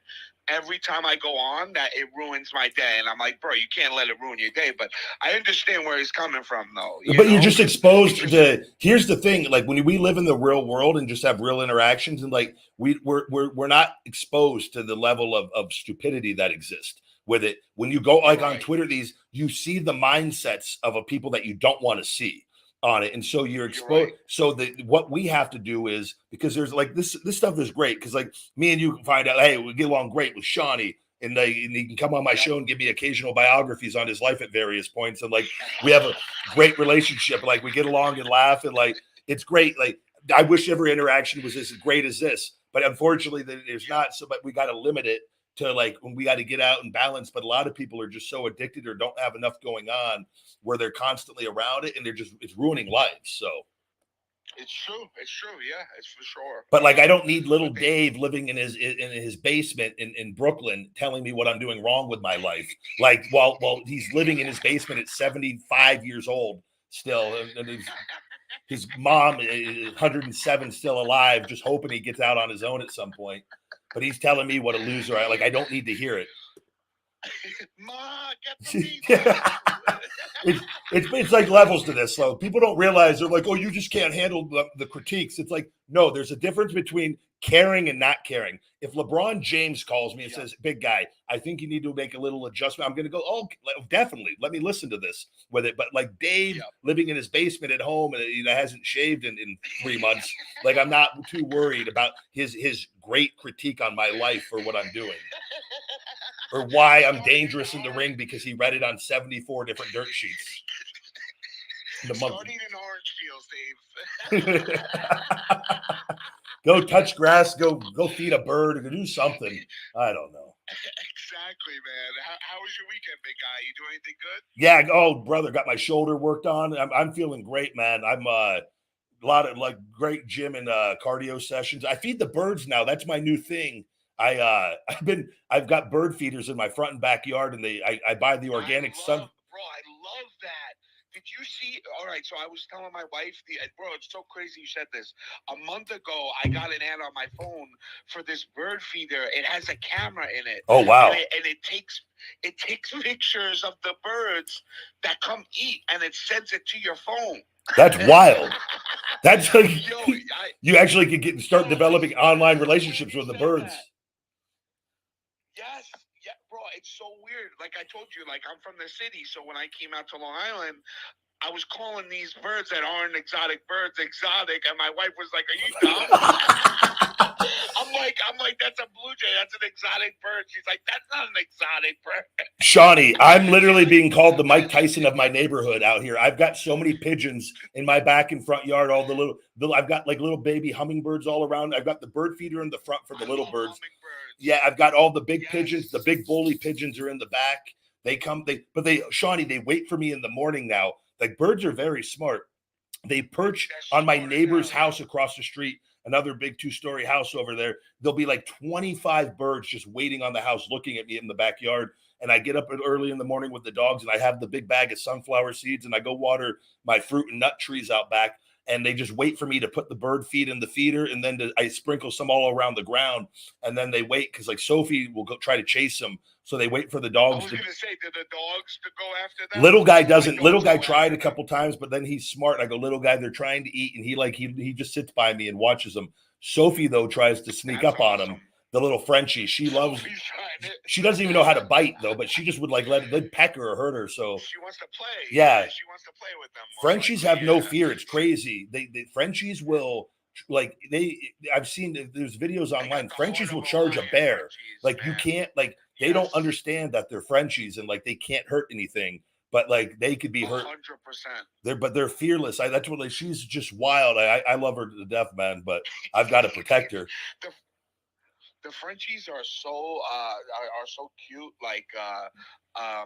every time I go on that it ruins my day. And I'm like, bro, you can't let it ruin your day. But I understand where he's coming from, though. You're just exposed to. Here's the thing: like when we live in the real world and just have real interactions, and like we're not exposed to the level of stupidity that exists with it. When you go like on Twitter, you see the mindsets of a people that you don't want to see on it, and so you're exposed. Right. So what we have to do is, because there's like this stuff is great because like me and you can find out, hey, we get along great with Shawnee, and he can come on my show and give me occasional biographies on his life at various points, and like we have a great relationship, like we get along and laugh, and like it's great. Like I wish every interaction was as great as this, but unfortunately there's not. So, but we got to limit it to like when we got to get out and balance. But a lot of people are just so addicted or don't have enough going on where they're constantly around it, and it's ruining lives. So it's true. Yeah, it's for sure. But like, I don't need little Dave living in his basement in Brooklyn telling me what I'm doing wrong with my life. Like while he's living in his basement at 75 years old still, and his mom 107 still alive, just hoping he gets out on his own at some point. But he's telling me what a loser I like. I don't need to hear it. Ma, get the it's like levels to this. So people don't realize, they're like, oh, you just can't handle the critiques. It's like, no, there's a difference between caring and not caring. If LeBron James calls me and says, big guy, I think you need to make a little adjustment, I'm going to go, oh, definitely. Let me listen to this with it. But like Dave living in his basement at home and hasn't shaved in 3 months, like I'm not too worried about his great critique on my life or what I'm doing. Or why I'm dangerous in the ring because he read it on 74 different dirt sheets. Start eating orange peels, Dave. Go touch grass. Go feed a bird. Or do something. I don't know. Exactly, man. How was your weekend, big guy? You do anything good? Yeah. Oh, brother, got my shoulder worked on. I'm feeling great, man. I'm a lot of like great gym and cardio sessions. I feed the birds now. That's my new thing. I've got bird feeders in my front and backyard, and I buy the organic Bro, I love that. Did you see? All right, so I was telling my wife, bro, it's so crazy you said this. A month ago, I got an ad on my phone for this bird feeder. It has a camera in it. Oh wow! And it takes pictures of the birds that come eat, and it sends it to your phone. That's wild. That's like you actually could start developing online relationships with the birds. Yes, yeah, bro, it's so weird. Like I told you, like I'm from the city, so when I came out to Long Island, I was calling these birds that aren't exotic birds exotic, and my wife was like, "Are you dumb?" I'm like, that's a blue jay. That's an exotic bird. She's like, that's not an exotic bird. Shawnee, I'm literally being called the Mike Tyson of my neighborhood out here. I've got so many pigeons in my back and front yard. All the I've got like little baby hummingbirds all around. I've got the bird feeder in the front for the little birds. Yeah, I've got all the big pigeons. The big bully pigeons are in the back. They come, Shawnee, they wait for me in the morning now. Like birds are very smart. They perch on my neighbor's house across the street. Another big 2-story house over there. There'll be like 25 birds just waiting on the house, looking at me in the backyard. And I get up early in the morning with the dogs, and I have the big bag of sunflower seeds, and I go water my fruit and nut trees out back. And they just wait for me to put the bird feed in the feeder, and then I sprinkle some all around the ground. And then they wait because like Sophie will go try to chase them, so they wait for the dogs. I was going to say, did the dogs to go after them? Little guy doesn't. Little guy tried a couple times, but then he's smart. I go, little guy, they're trying to eat, and he just sits by me and watches them. Sophie though tries to sneak up on him. The little Frenchie, she loves. She doesn't even know how to bite though, but she just would like they'd peck her or hurt her. So she wants to play. Yeah, she wants to play with them. Frenchies have no fear. It's crazy. They Frenchies will like I've seen there's videos online. Frenchies will charge a bear. Like you can't like they don't understand that they're Frenchies and like they can't hurt anything. But like they could be hurt. 100%. They're fearless. That's what like she's just wild. I love her to death, man. But I've got to protect her. The Frenchies are so cute. Like I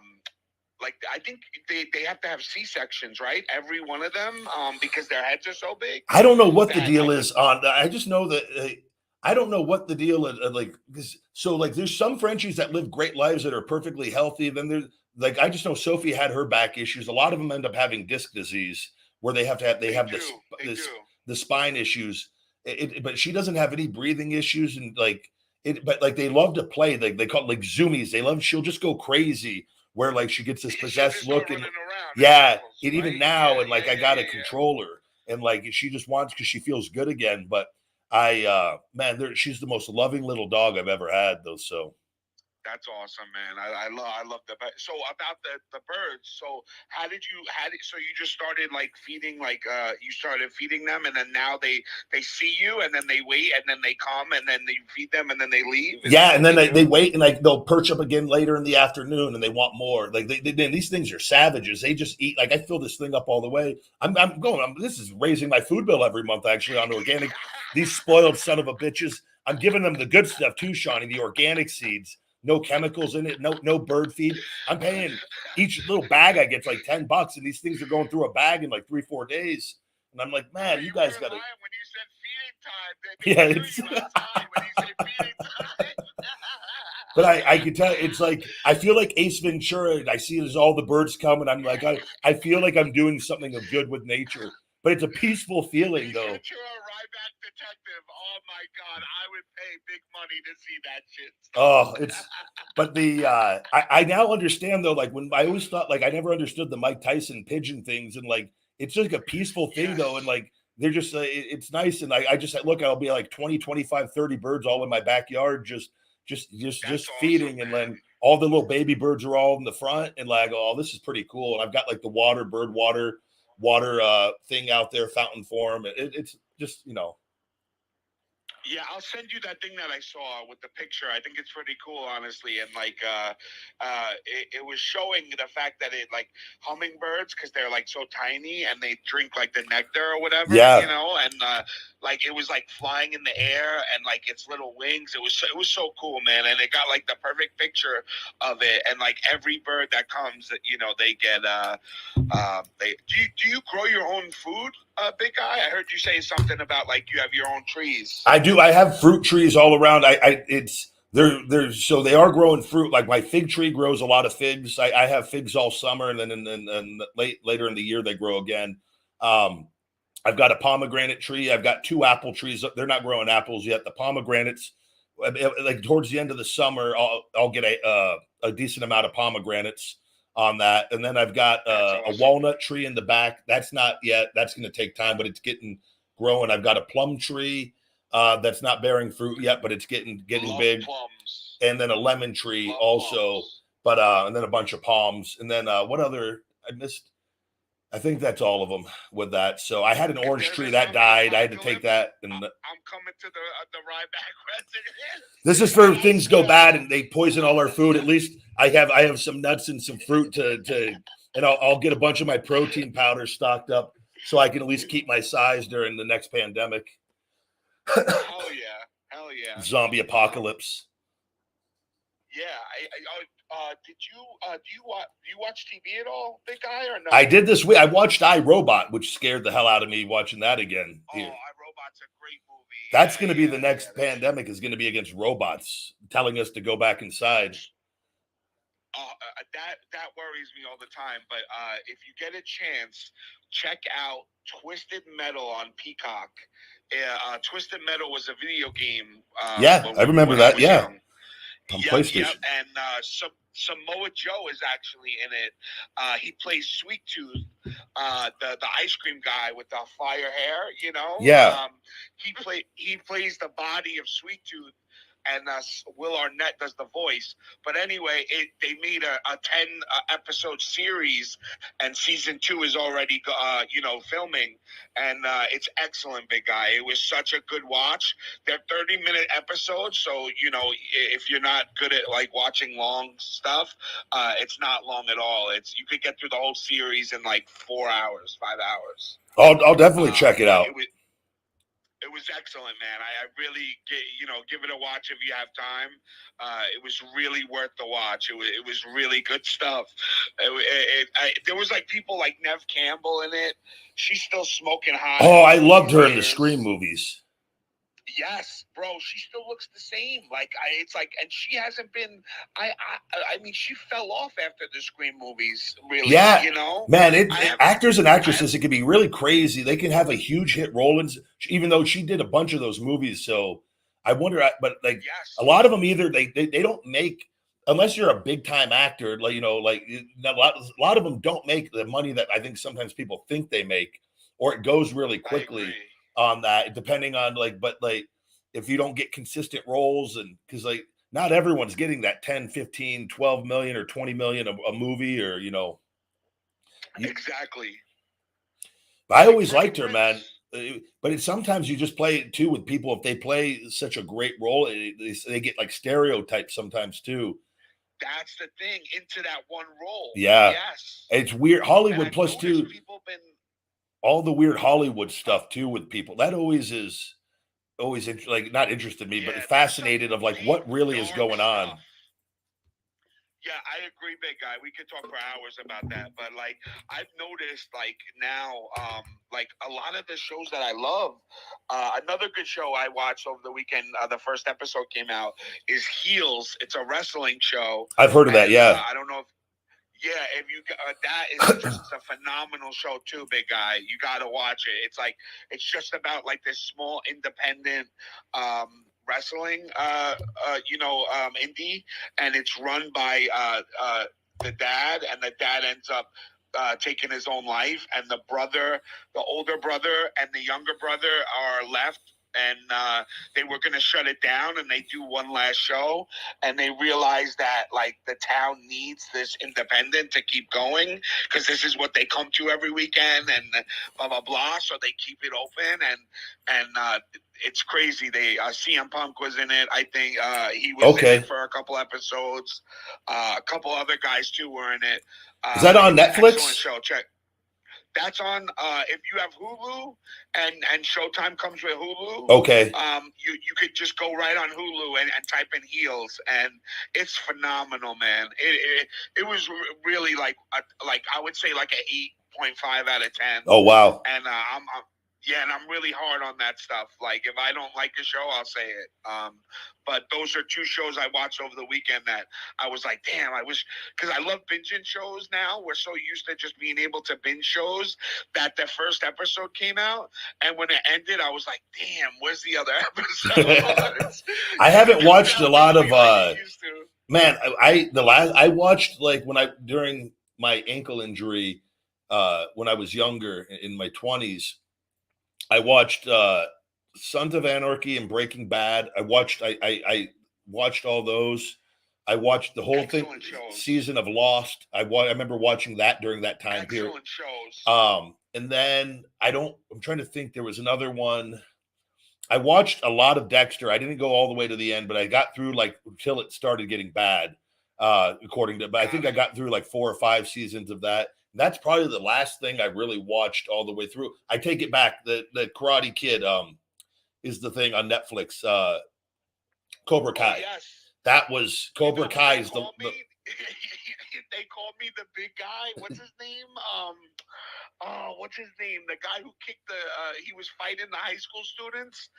think they have to have C-sections, right? Every one of them, because their heads are so big. I don't know what the deal is on. I just know that I don't know what the deal is. Like so, like there's some Frenchies that live great lives that are perfectly healthy. Then there's like I just know Sophie had her back issues. A lot of them end up having disc disease where they have the spine issues. But she doesn't have any breathing issues and like. But like they love to play, like they call it like zoomies. She'll just go crazy where like she gets this possessed look and even now and like I gotta control her and like she just wants because she feels good again. But she's the most loving little dog I've ever had though. So that's awesome, man. I love the so about the birds. So so you just started like feeding you started feeding them and then now they see you and then they wait and then they come and then you feed them and then they leave. And then they wait and like they'll perch up again later in the afternoon and they want more. Like these things are savages. They just eat. Like I fill this thing up all the way. This is raising my food bill every month actually on organic. These spoiled son of a bitches. I'm giving them the good stuff too, Shawnee. The organic seeds. No chemicals in it, no bird feed. I'm paying each little bag I get's like $10, and these things are going through a bag in like 3-4 days. And I'm like, man, you guys got to. Yeah, it's. But I can tell it's like I feel like Ace Ventura. And I see there's all the birds come, and I'm like, I feel like I'm doing something of good with nature. But it's a peaceful feeling, though. You're a Ryback detective. Oh my God, I would pay big money to see that shit. Oh, but I now understand though. Like when I always thought, like I never understood the Mike Tyson pigeon things, and like it's just like a peaceful thing though, and like they're just it's nice, and I just look, I'll be like 20, 25, 30 birds all in my backyard, just feeding, and then all the little baby birds are all in the front, and like, oh, this is pretty cool. And I've got like the bird water thing out there, fountain form. It's just Yeah, I'll send you that thing that I saw with the picture. I think it's pretty cool, honestly. And like, it was showing the fact that it like hummingbirds because they're like so tiny and they drink like the nectar or whatever. Yeah. And like it was like flying in the air and like its little wings. It was so cool, man. And it got like the perfect picture of it. And like every bird that comes, they get do you grow your own food, big guy? I heard you say something about like you have your own trees. I do. I have fruit trees all around. So they are growing fruit. Like my fig tree grows a lot of figs. I have figs all summer, and then later in the year they grow again. I've got a pomegranate tree. I've got 2 apple trees. They're not growing apples yet. The pomegranates, like towards the end of the summer, I'll get a decent amount of pomegranates on that. And then I've got a walnut tree in the back. That's not yet. That's going to take time, but it's getting growing. I've got a plum tree that's not bearing fruit yet, but it's getting big. Plums. And then a lemon tree also, but and then a bunch of palms. And then what other I missed? I think that's all of them with that. So I had an orange tree that died. I had to take that. And I'm coming to the Ryback resident. this is for things go bad and they poison all our food. At least I have some nuts and some fruit to and I'll get a bunch of my protein powder stocked up so I can at least keep my size during the next pandemic. Hell yeah. Zombie apocalypse. Yeah, do you watch TV at all, big guy, or no? I did this week. I watched iRobot, which scared the hell out of me watching that again. Oh, iRobot's a great movie. That's going to be the next pandemic is going to be against robots, telling us to go back inside. That worries me all the time. But if you get a chance, check out Twisted Metal on Peacock. Twisted Metal was a video game. I remember that. Yeah. On PlayStation. Yep. And Samoa Joe is actually in it. He plays Sweet Tooth, the ice cream guy with the fire hair, you know? Yeah. He plays the body of Sweet Tooth, and Will Arnett does the voice. But anyway, they made a 10 episode series, and season 2 is already filming, and it's excellent, big guy. It was such a good watch. They're 30-minute episodes, so if you're not good at like watching long stuff, it's not long at all. You could get through the whole series in like 4 hours, 5 hours. I'll definitely check it out. It was excellent, man. I really give it a watch if you have time. It was really worth the watch. It was really good stuff. There was like people like Nev Campbell in it. She's still smoking hot. Oh, I loved her in the Scream movies. Yes, bro. She still looks the same. And she hasn't been. I mean, she fell off after the Scream movies. Really, yeah, man. Actors and actresses, it can be really crazy. They can have a huge hit role, even though she did a bunch of those movies. So I wonder, but like a lot of them, either they don't make unless you're a big time actor. Like a lot of them don't make the money that I think sometimes people think they make, or it goes really quickly on that, depending on if you don't get consistent roles, and because not everyone's getting that 10, 15, 12 million or 20 million a movie, or exactly. But I always liked her, man. But sometimes you just play it too with people. If they play such a great role, they get like stereotypes sometimes too. That's the thing, into that one role. Yeah. Yes. It's weird. Hollywood plus too. All the weird Hollywood stuff too with people. That always not interested me, but fascinated of like what really is going on. Yeah, I agree, big guy. We could talk for hours about that, but I've noticed now, a lot of the shows that I love. Another good show I watched over the weekend. The first episode came out is Heels. It's a wrestling show. I've heard of that. Yeah. I don't know if. Yeah, if you that is just a phenomenal show too, big guy. You got to watch it. It's just about this small independent wrestling indie, and it's run by the dad, and the dad ends up taking his own life, and the older brother and the younger brother are left. And they were going to shut it down, and they do one last show, and they realize that the town needs this independent to keep going, because this is what they come to every weekend, and blah blah blah. So they keep it open, and it's crazy. CM Punk was in it. I think he was in it for a couple episodes. A couple other guys too were in it. Is that on Netflix? Excellent show. Check. That's on if you have Hulu and Showtime comes with Hulu. Okay. You could just go right on Hulu and type in Heels, and it's phenomenal, man. It was really I would say an 8.5 out of 10. Oh wow. And Yeah, and I'm really hard on that stuff. Like, if I don't like a show, I'll say it. But those are two shows I watched over the weekend that I was like, damn, I wish, because I love binging shows now. We're so used to just being able to binge shows that the first episode came out, and when it ended, I was like, damn, where's the other episodes? I haven't watched a lot of like used to. man. I watched like during my ankle injury when I was younger in my 20s. I watched Sons of Anarchy and Breaking Bad. I watched all those. I watched the whole Excellent thing shows. season of Lost. I remember watching that during that time Excellent period. shows. And then I'm trying to think, there was another one. I watched a lot of Dexter. I didn't go all the way to the end, but I got through like until it started getting bad. But I think I got through like 4 or 5 seasons of that. That's probably the last thing I really watched all the way through. I take it back. The Karate Kid is the thing on Netflix. Cobra Kai. Oh, yes. That was Cobra Kai is they call me the big guy. What's his name? What's his name? The guy who kicked he was fighting the high school students.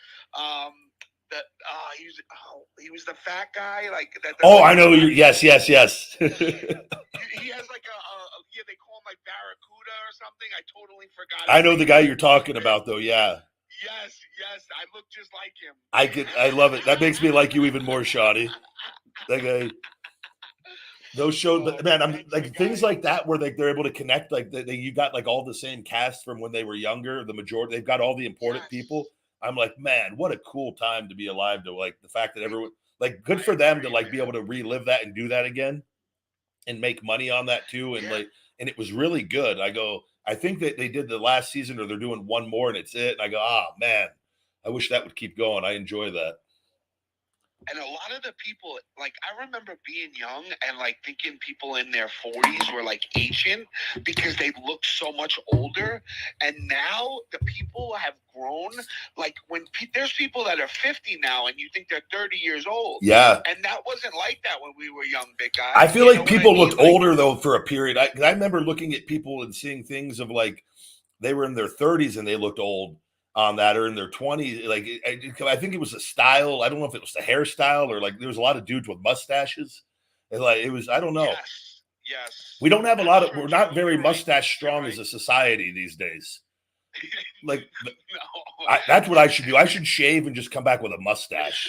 He was the fat guy, like that. I know you. Yes. He has like they call him like Barracuda or something. I totally forgot. I know the guy you're talking about, though. Yeah. Yes, I look just like him. I love it. That makes me like you even more, Shawnee. That guy. Those shows, but man, I'm like things like that where they're able to connect. Like you got like all the same cast from when they were younger. The majority, they've got all the important people. I'm like, man, what a cool time to be alive. To like the fact that everyone, like, good for them to like be able to relive that and do that again, and make money on that too. And and it was really good. I think that they did the last season, or they're doing one more, and it's it. And I go, man, I wish that would keep going. I enjoy that. And a lot of the people, like, I remember being young and like thinking people in their 40s were like ancient because they look so much older. And now the people have grown. Like, there's people that are 50 now and you think they're 30 years old. Yeah. And that wasn't like that when we were young, big guy. I feel like people looked older though for a period. I remember looking at people and seeing things of like they were in their 30s and they looked old on that, or in their 20s. Like I think it was a style. I don't know if it was the hairstyle or like there was a lot of dudes with mustaches. And like it was, I don't know. Yes. We don't have we're not very mustache strong as a society these days. Like that's what I should do. I should shave and just come back with a mustache.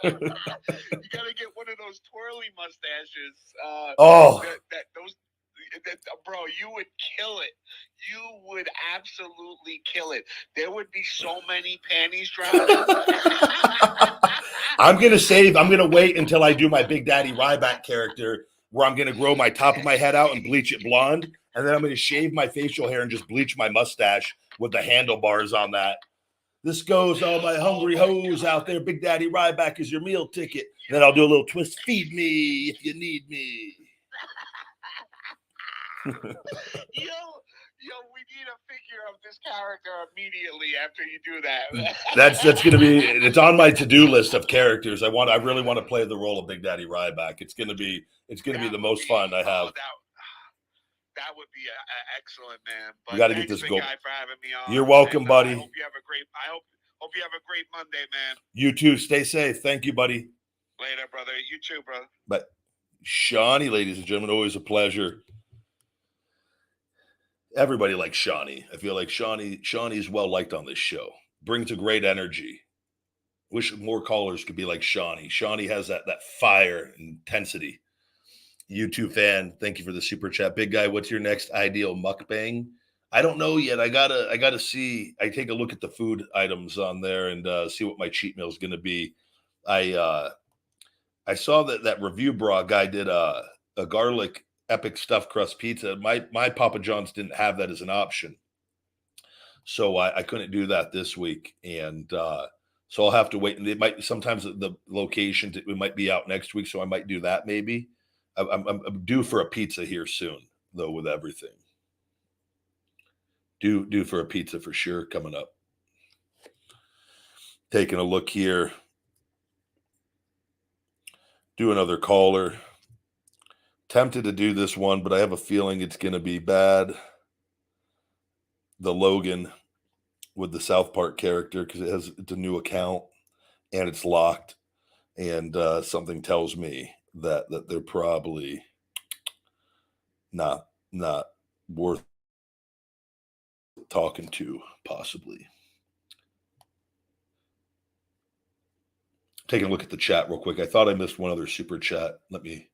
You gotta get one of those twirly mustaches. Bro, you would kill it. You would absolutely kill it. There would be so many panties dropping. I'm going to wait until I do my Big Daddy Ryback character, where I'm going to grow my top of my head out and bleach it blonde. And then I'm going to shave my facial hair and just bleach my mustache with the handlebars on that. This goes, all my hungry hoes out there. Big Daddy Ryback is your meal ticket. And then I'll do a little twist. Feed me if you need me. Yo, we need a figure of this character immediately after you do that. That's gonna be. It's on my to-do list of characters. I really want to play the role of Big Daddy Ryback. It's gonna be the most fun I have. That would be excellent, man. But you got to get this going. Guy for having me on. You're welcome, buddy. I hope you have a great Monday, man. You too. Stay safe. Thank you, buddy. Later, brother. You too, brother. But Shawnee, ladies and gentlemen, always a pleasure. Everybody likes Shawnee. I feel like Shawnee's well liked on this show. Brings a great energy. Wish more callers could be like Shawnee. Shawnee has that fire and intensity. YouTube fan, thank you for the super chat. Big guy, what's your next ideal mukbang? I don't know yet. I gotta see. I take a look at the food items on there and see what my cheat meal is going to be. I saw that Review Bra guy did a garlic epic stuffed crust pizza. My Papa John's didn't have that as an option, so I couldn't do that this week, and so I'll have to wait. And it might sometimes the locations it might be out next week, so I might do that maybe. I'm due for a pizza here soon, though. With everything, due for a pizza for sure coming up. Taking a look here. Do another caller. Tempted to do this one, but I have a feeling it's going to be bad. the Logan with the South Park character because it's a new account and it's locked, and something tells me that they're probably not worth talking to, possibly. Taking a look at the chat real quick. I thought I missed one other super chat. Let me.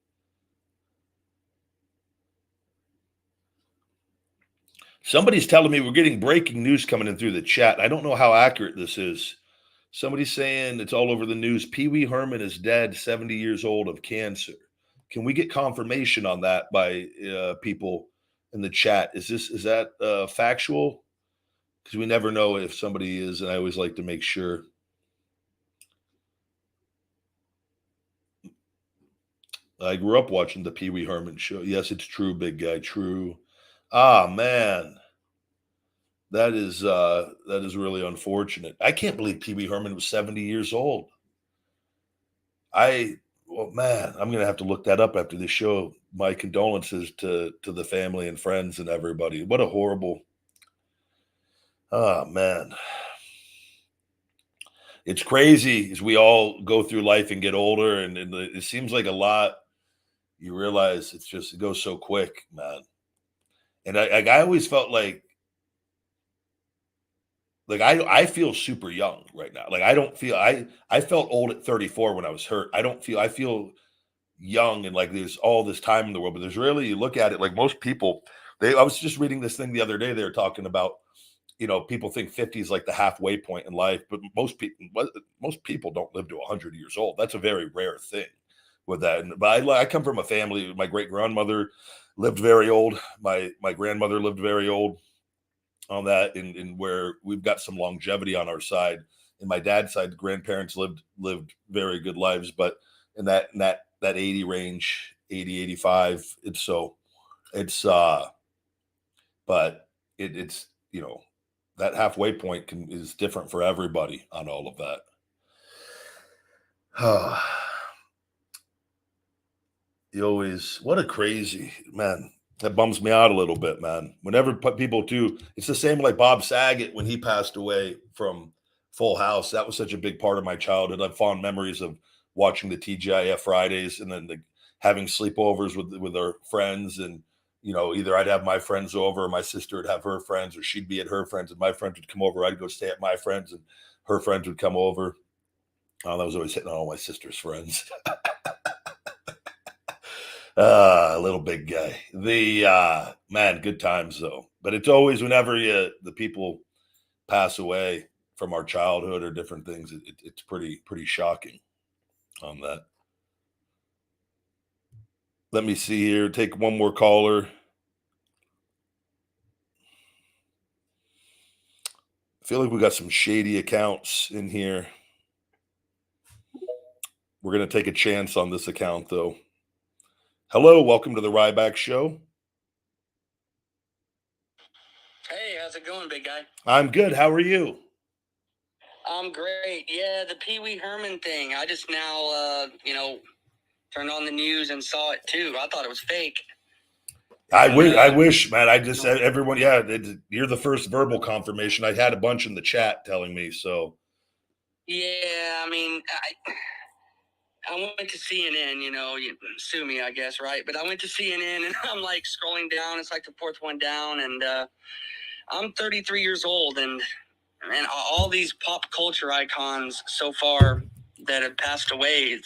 Somebody's telling me we're getting breaking news coming in through the chat. I don't know how accurate this is. Somebody's saying it's all over the news. Pee Wee Herman is dead, 70 years old, of cancer. Can we get confirmation on that by people in the chat? Is that factual? Because we never know if somebody is, and I always like to make sure. I grew up watching the Pee Wee Herman show. Yes, it's true, big guy. True. Ah, man. That is really unfortunate. I can't believe Pee Wee Herman was 70 years old. Well, man, I'm gonna have to look that up after this show. My condolences to the family and friends and everybody. What a horrible. Oh man. It's crazy as we all go through life and get older, and it seems like a lot. You realize it goes so quick, man. And I always felt like I feel super young right now. Like I don't feel I felt old at 34 when I was hurt. I feel young and like there's all this time in the world, but there's really, you look at it, like most people, I was just reading this thing the other day. They were talking about, people think 50 is like the halfway point in life, but most people don't live to 100 years old. That's a very rare thing with that. But I come from a family. My great grandmother lived very old. My grandmother lived very old. On that, and where we've got some longevity on our side. And my dad's side, the grandparents lived very good lives, but in that 80 range, 80, 85, but it's that halfway point is different for everybody on all of that. What a crazy man. That bums me out a little bit, man. Whenever people do, it's the same like Bob Saget when he passed away from Full House. That was such a big part of my childhood. I have fond memories of watching the TGIF Fridays and then having sleepovers with our friends. And, either I'd have my friends over or my sister would have her friends, or she'd be at her friends and my friends would come over. I'd go stay at my friends and her friends would come over. I was always hitting on all my sister's friends. Little big guy. Man, good times though. But it's always whenever the people pass away from our childhood or different things, it's pretty shocking on that. Let me see here. Take one more caller. I feel like we got some shady accounts in here. We're going to take a chance on this account though. Hello, welcome to the Ryback Show. Hey, how's it going, big guy? I'm good. How are you? I'm great. Yeah, the Pee Wee Herman thing. I just now, turned on the news and saw it too. I thought it was fake. I wish, man. Everyone, you're the first verbal confirmation. I had a bunch in the chat telling me so. Yeah, I mean, I went to CNN, you sue me, I guess, right? But I went to CNN and I'm like scrolling down. It's like the fourth one down. And I'm 33 years old. And all these pop culture icons so far that have passed away,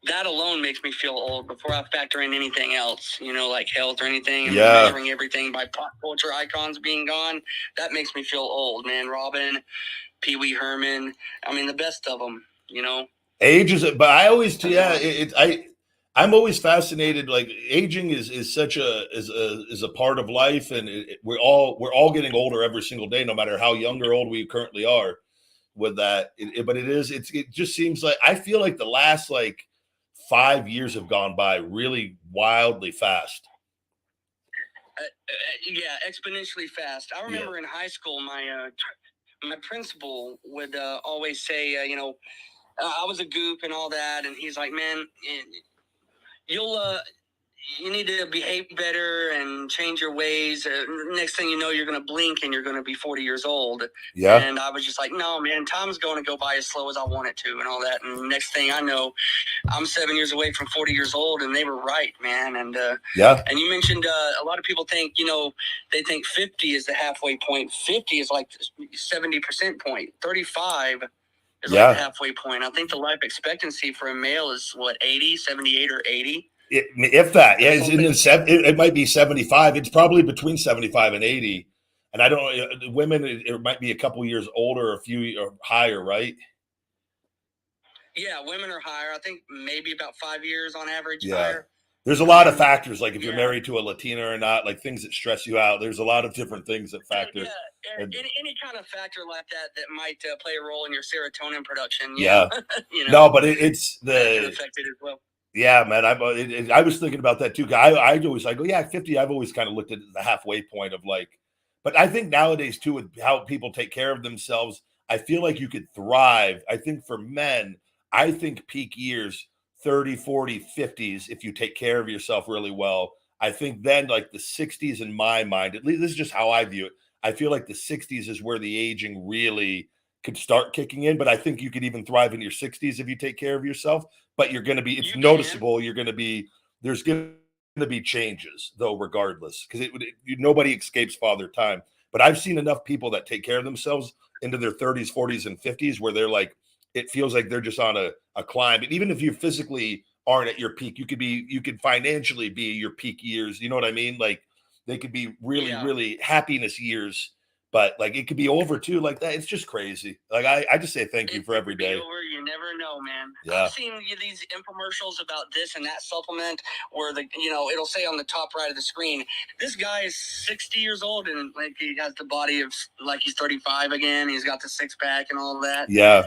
that alone makes me feel old before I factor in anything else, like health or anything. And measuring everything by pop culture icons being gone, that makes me feel old, man. Robin, Pee Wee Herman, I mean, the best of them, Age is, but I always, I'm always fascinated. Like aging is such a part of life, and we're all getting older every single day, no matter how young or old we currently are. With that, but it just seems like I feel like the last 5 years have gone by really wildly fast. Yeah, exponentially fast. I remember in high school, my principal would always say, I was a goop and all that, and he's like, man, you'll you need to behave better and change your ways. Next thing you know, you're going to blink and you're going to be 40 years old. Yeah. And I was just like, no, man, time's going to go by as slow as I want it to and all that. And next thing I know, I'm 7 years away from 40 years old, and they were right, man. And yeah. And you mentioned a lot of people think, they think 50 is the halfway point. 50 is like 70% point. 35 is like the halfway point. I think the life expectancy for a male is what, 80, 78 or 80? If that, yeah, it might be 75. It's probably between 75 and 80. And I don't, women, it might be a couple years older, a few or higher, right? Yeah, women are higher. I think maybe about 5 years on average Yeah. higher. There's a lot of factors, like if you're married to a Latina or not, like things that stress you out. There's a lot of different things that factor. Yeah, any kind of factor like that might play a role in your serotonin production. Yeah. No, but it's the affected as well. Yeah, man. I was thinking about that too. I always like, yeah, 50. I've always kind of looked at the halfway point of like, but I think nowadays too, with how people take care of themselves, I feel like you could thrive. I think for men, I think peak years, 30, 40, 50s, if you take care of yourself really well. I think then like the 60s in my mind, at least this is just how I view it. I feel like the 60s is where the aging really could start kicking in, but I think you could even thrive in your 60s if you take care of yourself. But you're going to be, it's noticeable. You're going to be, there's going to be changes though, regardless, because nobody escapes father time. But I've seen enough people that take care of themselves into their 30s, 40s, and 50s where they're like, it feels like they're just on a climb. And even if you physically aren't at your peak, you could financially be your peak years. You know what I mean? Like they could be really, really happiness years. But like it could be over too, like that. It's just crazy. Like I just say thank you for every day. Over, you never know, man. Yeah. I've seen these infomercials about this and that supplement where it'll say on the top right of the screen, this guy is 60 years old and like he has the body of like he's 35 again. He's got the six pack and all that. Yeah.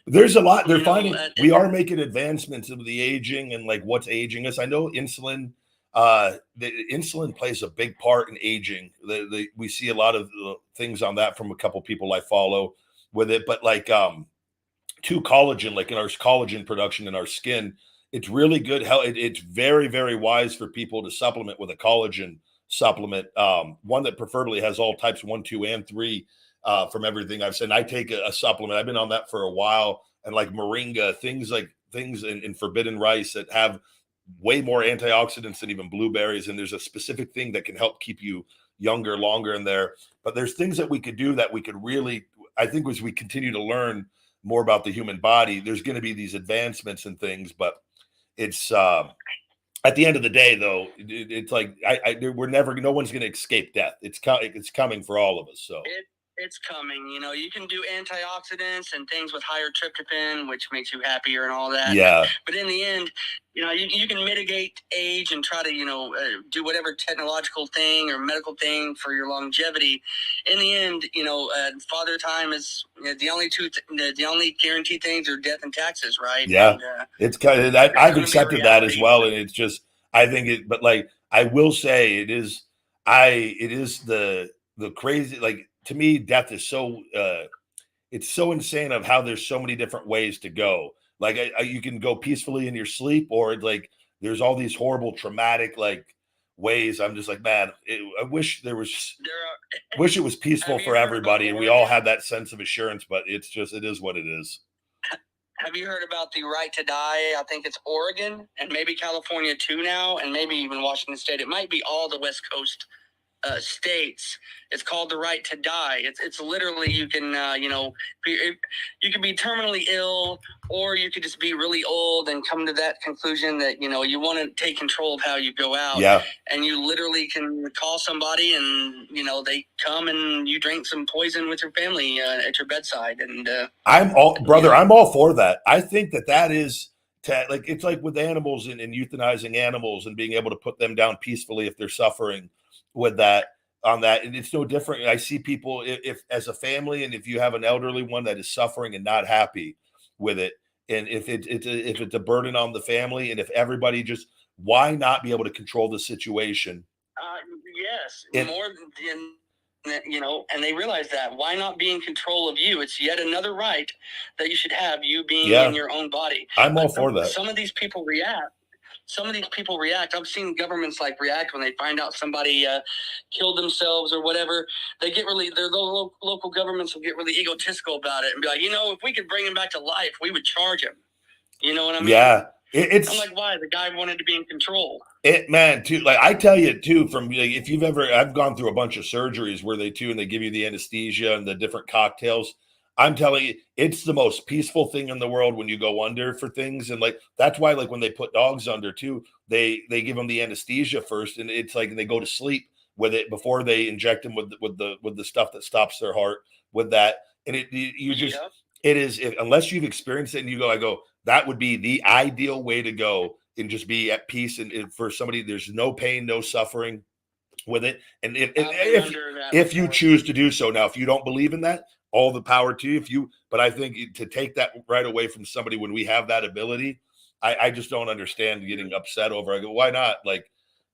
There's a lot they're finding. We are making advancements of the aging and like what's aging us. I know insulin. The insulin plays a big part in aging. We see a lot of things on that from a couple people I follow with it, but like collagen, like in our collagen production in our skin, it's really good. It's very, very wise for people to supplement with a collagen supplement, one that preferably has all types 1, 2, and 3 from everything I've said. And I take a supplement. I've been on that for a while, and like moringa, things in forbidden rice that have way more antioxidants than even blueberries. And there's a specific thing that can help keep you younger, longer in there. But there's things that we could do that we could really, I think as we continue to learn more about the human body, there's going to be these advancements and things, but it's, at the end of the day though, it's like, no one's going to escape death. It's coming for all of us. So it's coming. You can do antioxidants and things with higher tryptophan, which makes you happier and all that. Yeah. But in the end, you can mitigate age and try to, do whatever technological thing or medical thing for your longevity. In the end, father time is the only guaranteed things are death and taxes, right? Yeah. And, it's kind of that. I've accepted that as well. And it's just, I think it, but like, I will say it is the crazy, like, to me, death is so it's so insane of how there's so many different ways to go. Like you can go peacefully in your sleep, or it's like there's all these horrible, traumatic like ways. I'm just like, man, I wish it was peaceful for everybody, and we all had that sense of assurance. But it is what it is. Have you heard about the right to die? I think it's Oregon and maybe California too now, and maybe even Washington State. It might be all the West Coast states. It's called the right to die. It's literally you can you can be terminally ill, or you could just be really old and come to that conclusion that you want to take control of how you go out. Yeah. And you literally can call somebody and they come and you drink some poison with your family at your bedside. And I'm all for that. I think that is like, it's like with animals and euthanizing animals and being able to put them down peacefully if they're suffering with that on that. And it's no different. I see people, if as a family, and if you have an elderly one that is suffering and not happy with it, and if it's a burden on the family, and if everybody just, why not be able to control the situation? Yes, more than and they realize that. Why not be in control of you? It's yet another right that you should have, you being in your own body. I'm all for that. Some of these people react. some of these people react. I've seen governments like react when they find out somebody killed themselves or whatever. They get really, their local governments will get really egotistical about it and be like, you know, if we could bring him back to life, we would charge him. You know what I mean? Yeah. I'm like, why? The guy wanted to be in control. Man, too, like I tell you too, from like, if you've ever, I've gone through a bunch of surgeries where they give you the anesthesia and the different cocktails. I'm telling you, it's the most peaceful thing in the world when you go under for things. And like, that's why, like when they put dogs under too, they give them the anesthesia first. And it's like, they go to sleep with it before they inject them with the stuff that stops their heart with that. And it is, unless you've experienced it and you go, I go, that would be the ideal way to go and just be at peace. And for somebody, there's no pain, no suffering with it. And if you choose to do so, now, if you don't believe in that, all the power to you. But I think to take that right away from somebody when we have that ability, I just don't understand getting upset over. I go, why not? Like,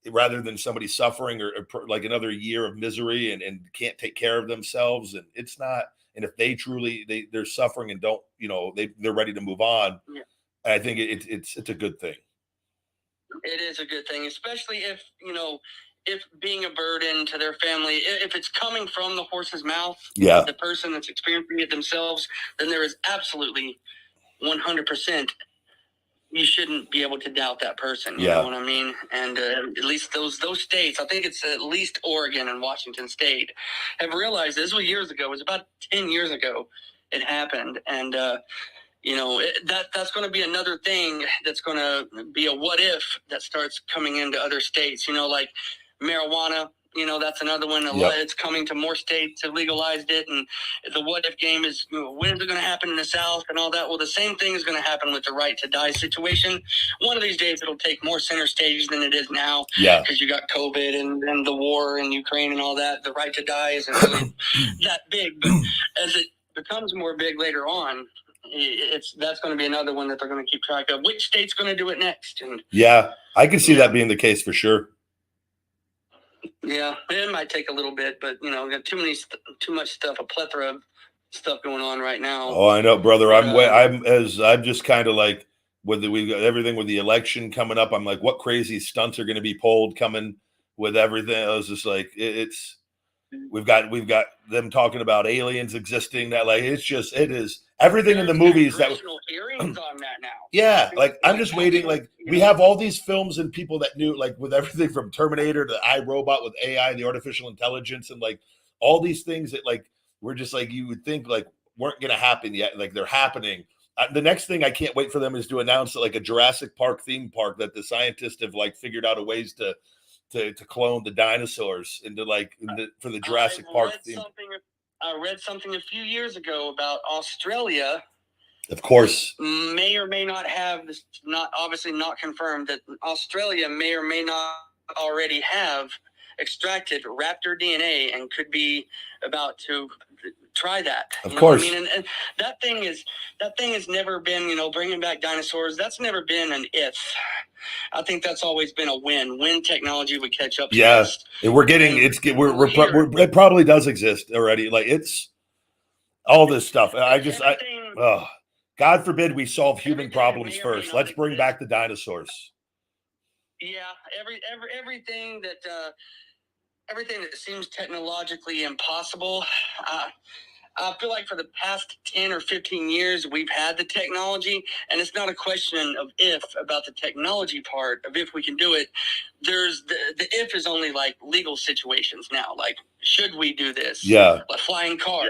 rather than somebody suffering or like another year of misery and can't take care of themselves. And it's not. And if they truly they're suffering and don't, you know, they're ready to move on. Yeah. I think it's a good thing. It is a good thing, especially if, you know, if being a burden to their family, if it's coming from the horse's mouth, the person that's experiencing it themselves, then there is absolutely 100%. You shouldn't be able to doubt that person. You know what I mean? And at least those states, I think it's at least Oregon and Washington State, have realized this was years ago. It was about 10 years ago it happened. And, you know, that's going to be another thing that's going to be a what if that starts coming into other states, you know, like marijuana. You know, that's another one. It's coming to more states have legalized it. And the what if game is, you know, when is it going to happen in the South and all that? Well, the same thing is going to happen with the right to die situation. One of these days, it'll take more center stage than it is now. Yeah. Because you got COVID and the war in Ukraine and all that. The right to die isn't really that big. But as it becomes more big later on, that's going to be another one that they're going to keep track of. Which state's going to do it next? And yeah, I can see that being the case for sure. Yeah, it might take a little bit, but you know, got too much stuff, a plethora of stuff going on right now. Oh, I know, brother. But, I'm just kind of like we got everything with the election coming up. I'm like, what crazy stunts are going to be pulled coming with everything? I was just like, we've got them talking about aliens existing. That like it is everything in the movies that hearings on that now. Yeah, like I'm just waiting. Like we have all these films and people that knew, like with everything from Terminator to iRobot with AI, the artificial intelligence, and like all these things that like we're just like you would think like weren't going to happen yet. Like they're happening. The next thing I can't wait for them is to announce like a Jurassic Park theme park that the scientists have like figured out a ways to clone the dinosaurs into like for the Jurassic Park theme. I read something a few years ago about Australia. Of course, may or may not have this. Not obviously not confirmed that Australia may or may not already have extracted raptor DNA and could be about to try that. Of course, I mean, and that thing has never been, you know, bringing back dinosaurs. That's never been an if. I think that's always been a win. When technology would catch up. Yeah, and we're getting it probably does exist already. Like it's all this stuff. God forbid we solve human problems first. Let's bring back the dinosaurs. Yeah, everything that seems technologically impossible. I feel like for the past 10 or 15 years, we've had the technology, and it's not a question of if about the technology part of if we can do it. There's the if is only like legal situations now. Like, should we do this? Yeah. Like flying car.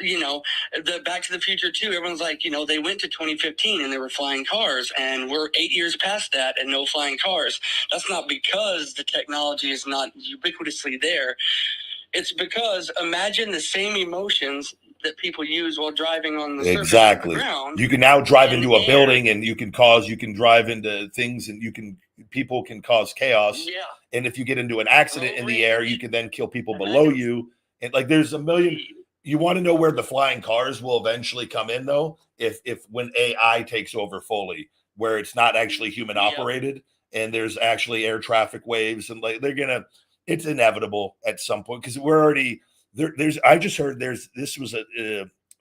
You know, the Back to the Future 2, everyone's like, you know, they went to 2015 and they were flying cars, and we're 8 years past that and no flying cars. That's not because the technology is not ubiquitously there. It's because imagine the same emotions that people use while driving on the surface of the ground. You can now drive into a building and you can drive into things and people can cause chaos. Yeah. And if you get into an accident in the air, you can then kill people below you. And like there's a million. You want to know where the flying cars will eventually come in though? If when AI takes over fully, where it's not actually human operated and there's actually air traffic waves and like it's inevitable at some point because we're already there. I just heard this was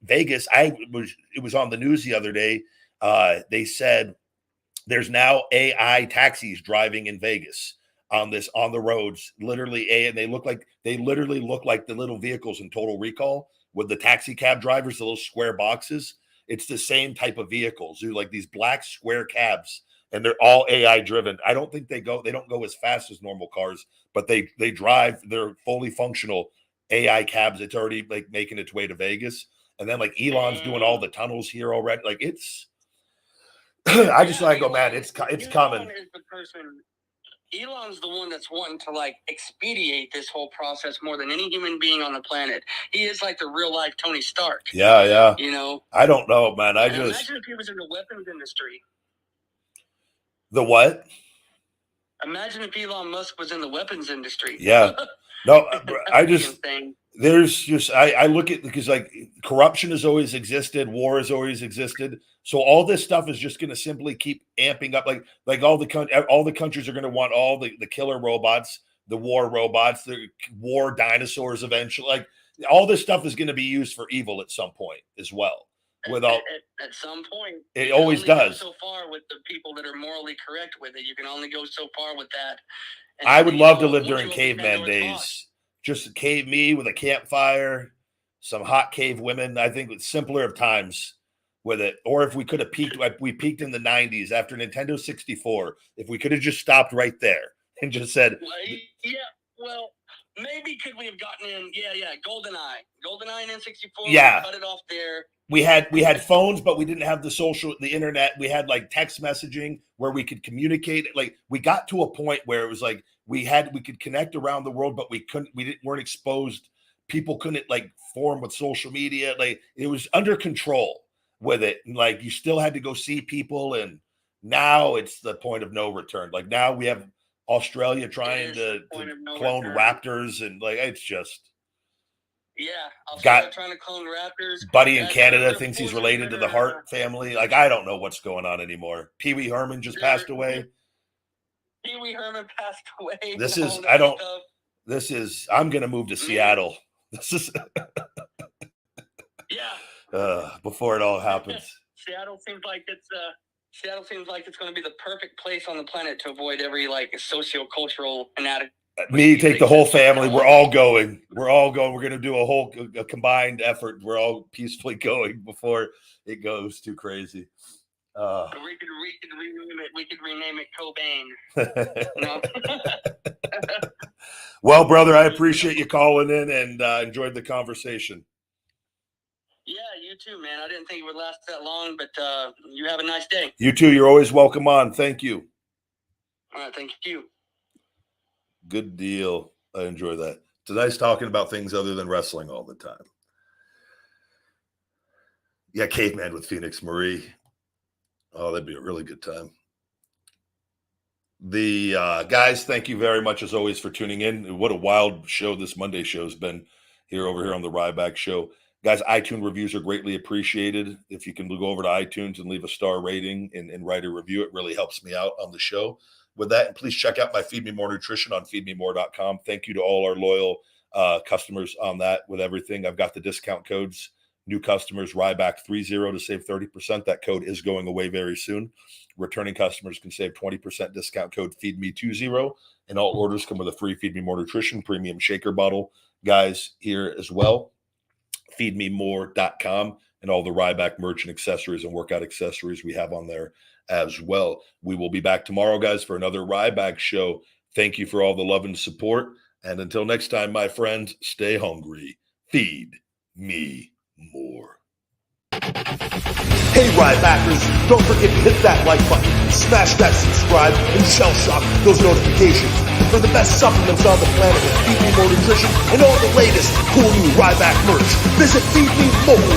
Vegas. It was on the news the other day. They said there's now AI taxis driving in Vegas on the roads, literally and they literally look like the little vehicles in Total Recall with the taxi cab drivers, the little square boxes. It's the same type of vehicles. They're like these black square cabs, and they're all AI driven. I don't think they don't go as fast as normal cars, but they drive. They're fully functional AI cabs. It's already like making its way to Vegas, and then like Elon's doing all the tunnels here already. Like it's, I just like go, man, it's coming. Elon is the person. Elon's the one that's wanting to like expedite this whole process more than any human being on the planet. He is like the real life Tony Stark. Yeah. You know, I don't know, man. imagine if he was in the weapons industry. The what? Imagine if Elon Musk was in the weapons industry. Yeah. No, I just, insane. there's just, I look at, because like corruption has always existed. War has always existed. So all this stuff is just going to simply keep amping up. Like all the countries are going to want all the killer robots, the war robots, the war dinosaurs eventually. Like all this stuff is going to be used for evil at some point as well. At some point, it always does. So far with the people that are morally correct with it, you can only go so far with that. And I would love to live during caveman days. Just me with a campfire, some hot cave women. I think it's simpler of times with it. Or if we could have peaked, like we peaked in the 90s after Nintendo 64. If we could have just stopped right there and just said, well, maybe could we have gotten in? Yeah, GoldenEye and N64. Yeah, cut it off there. We had phones, but we didn't have the internet. We had like text messaging where we could communicate. Like we got to a point where it was like we could connect around the world, but we weren't exposed. People couldn't like form with social media. Like it was under control with it. And like you still had to go see people. And now it's the point of no return. Like now we have Australia trying to clone raptors, and like it's just. Yeah, Australia trying to clone raptors. Buddy in Canada thinks he's related to the Hart family. Like, I don't know what's going on anymore. Pee Wee Herman just passed away. Pee Wee Herman passed away. I'm going to move to Seattle. This is. Before it all happens. Seattle seems like it's going to be the perfect place on the planet to avoid every like sociocultural inadequacy. Me, take the whole family. We're all going. We're going to do a combined effort. We're all peacefully going before it goes too crazy. We could rename it Cobain. Well, brother, I appreciate you calling in and enjoyed the conversation. Yeah, you too, man. I didn't think it would last that long, but you have a nice day. You too. You're always welcome on. Thank you. All right, thank you. Good deal. I enjoy that. It's nice talking about things other than wrestling all the time. Yeah, Caveman with Phoenix Marie. Oh, that'd be a really good time. The guys, thank you very much as always for tuning in. What a wild show this Monday show has been over here on the Ryback Show. Guys, iTunes reviews are greatly appreciated. If you can go over to iTunes and leave a star rating and write a review, it really helps me out on the show. With that, and please check out my Feed Me More Nutrition on feedmemore.com. Thank you to all our loyal customers on that with everything. I've got the discount codes. New customers, RYBACK30 to save 30%. That code is going away very soon. Returning customers can save 20% discount code FEEDME20. And all orders come with a free Feed Me More Nutrition premium shaker bottle. Guys, here as well, feedmemore.com and all the Ryback merch and accessories and workout accessories we have on there as well. We will be back tomorrow, guys, for another Ryback show. Thank you for all the love and support. And until next time, my friends, stay hungry. Feed me more. Hey, Rybackers, don't forget to hit that like button, smash that subscribe, and shell shock those notifications for the best supplements on the planet with Feed Me More Nutrition and all the latest cool new Ryback merch. Visit feedmemore.com.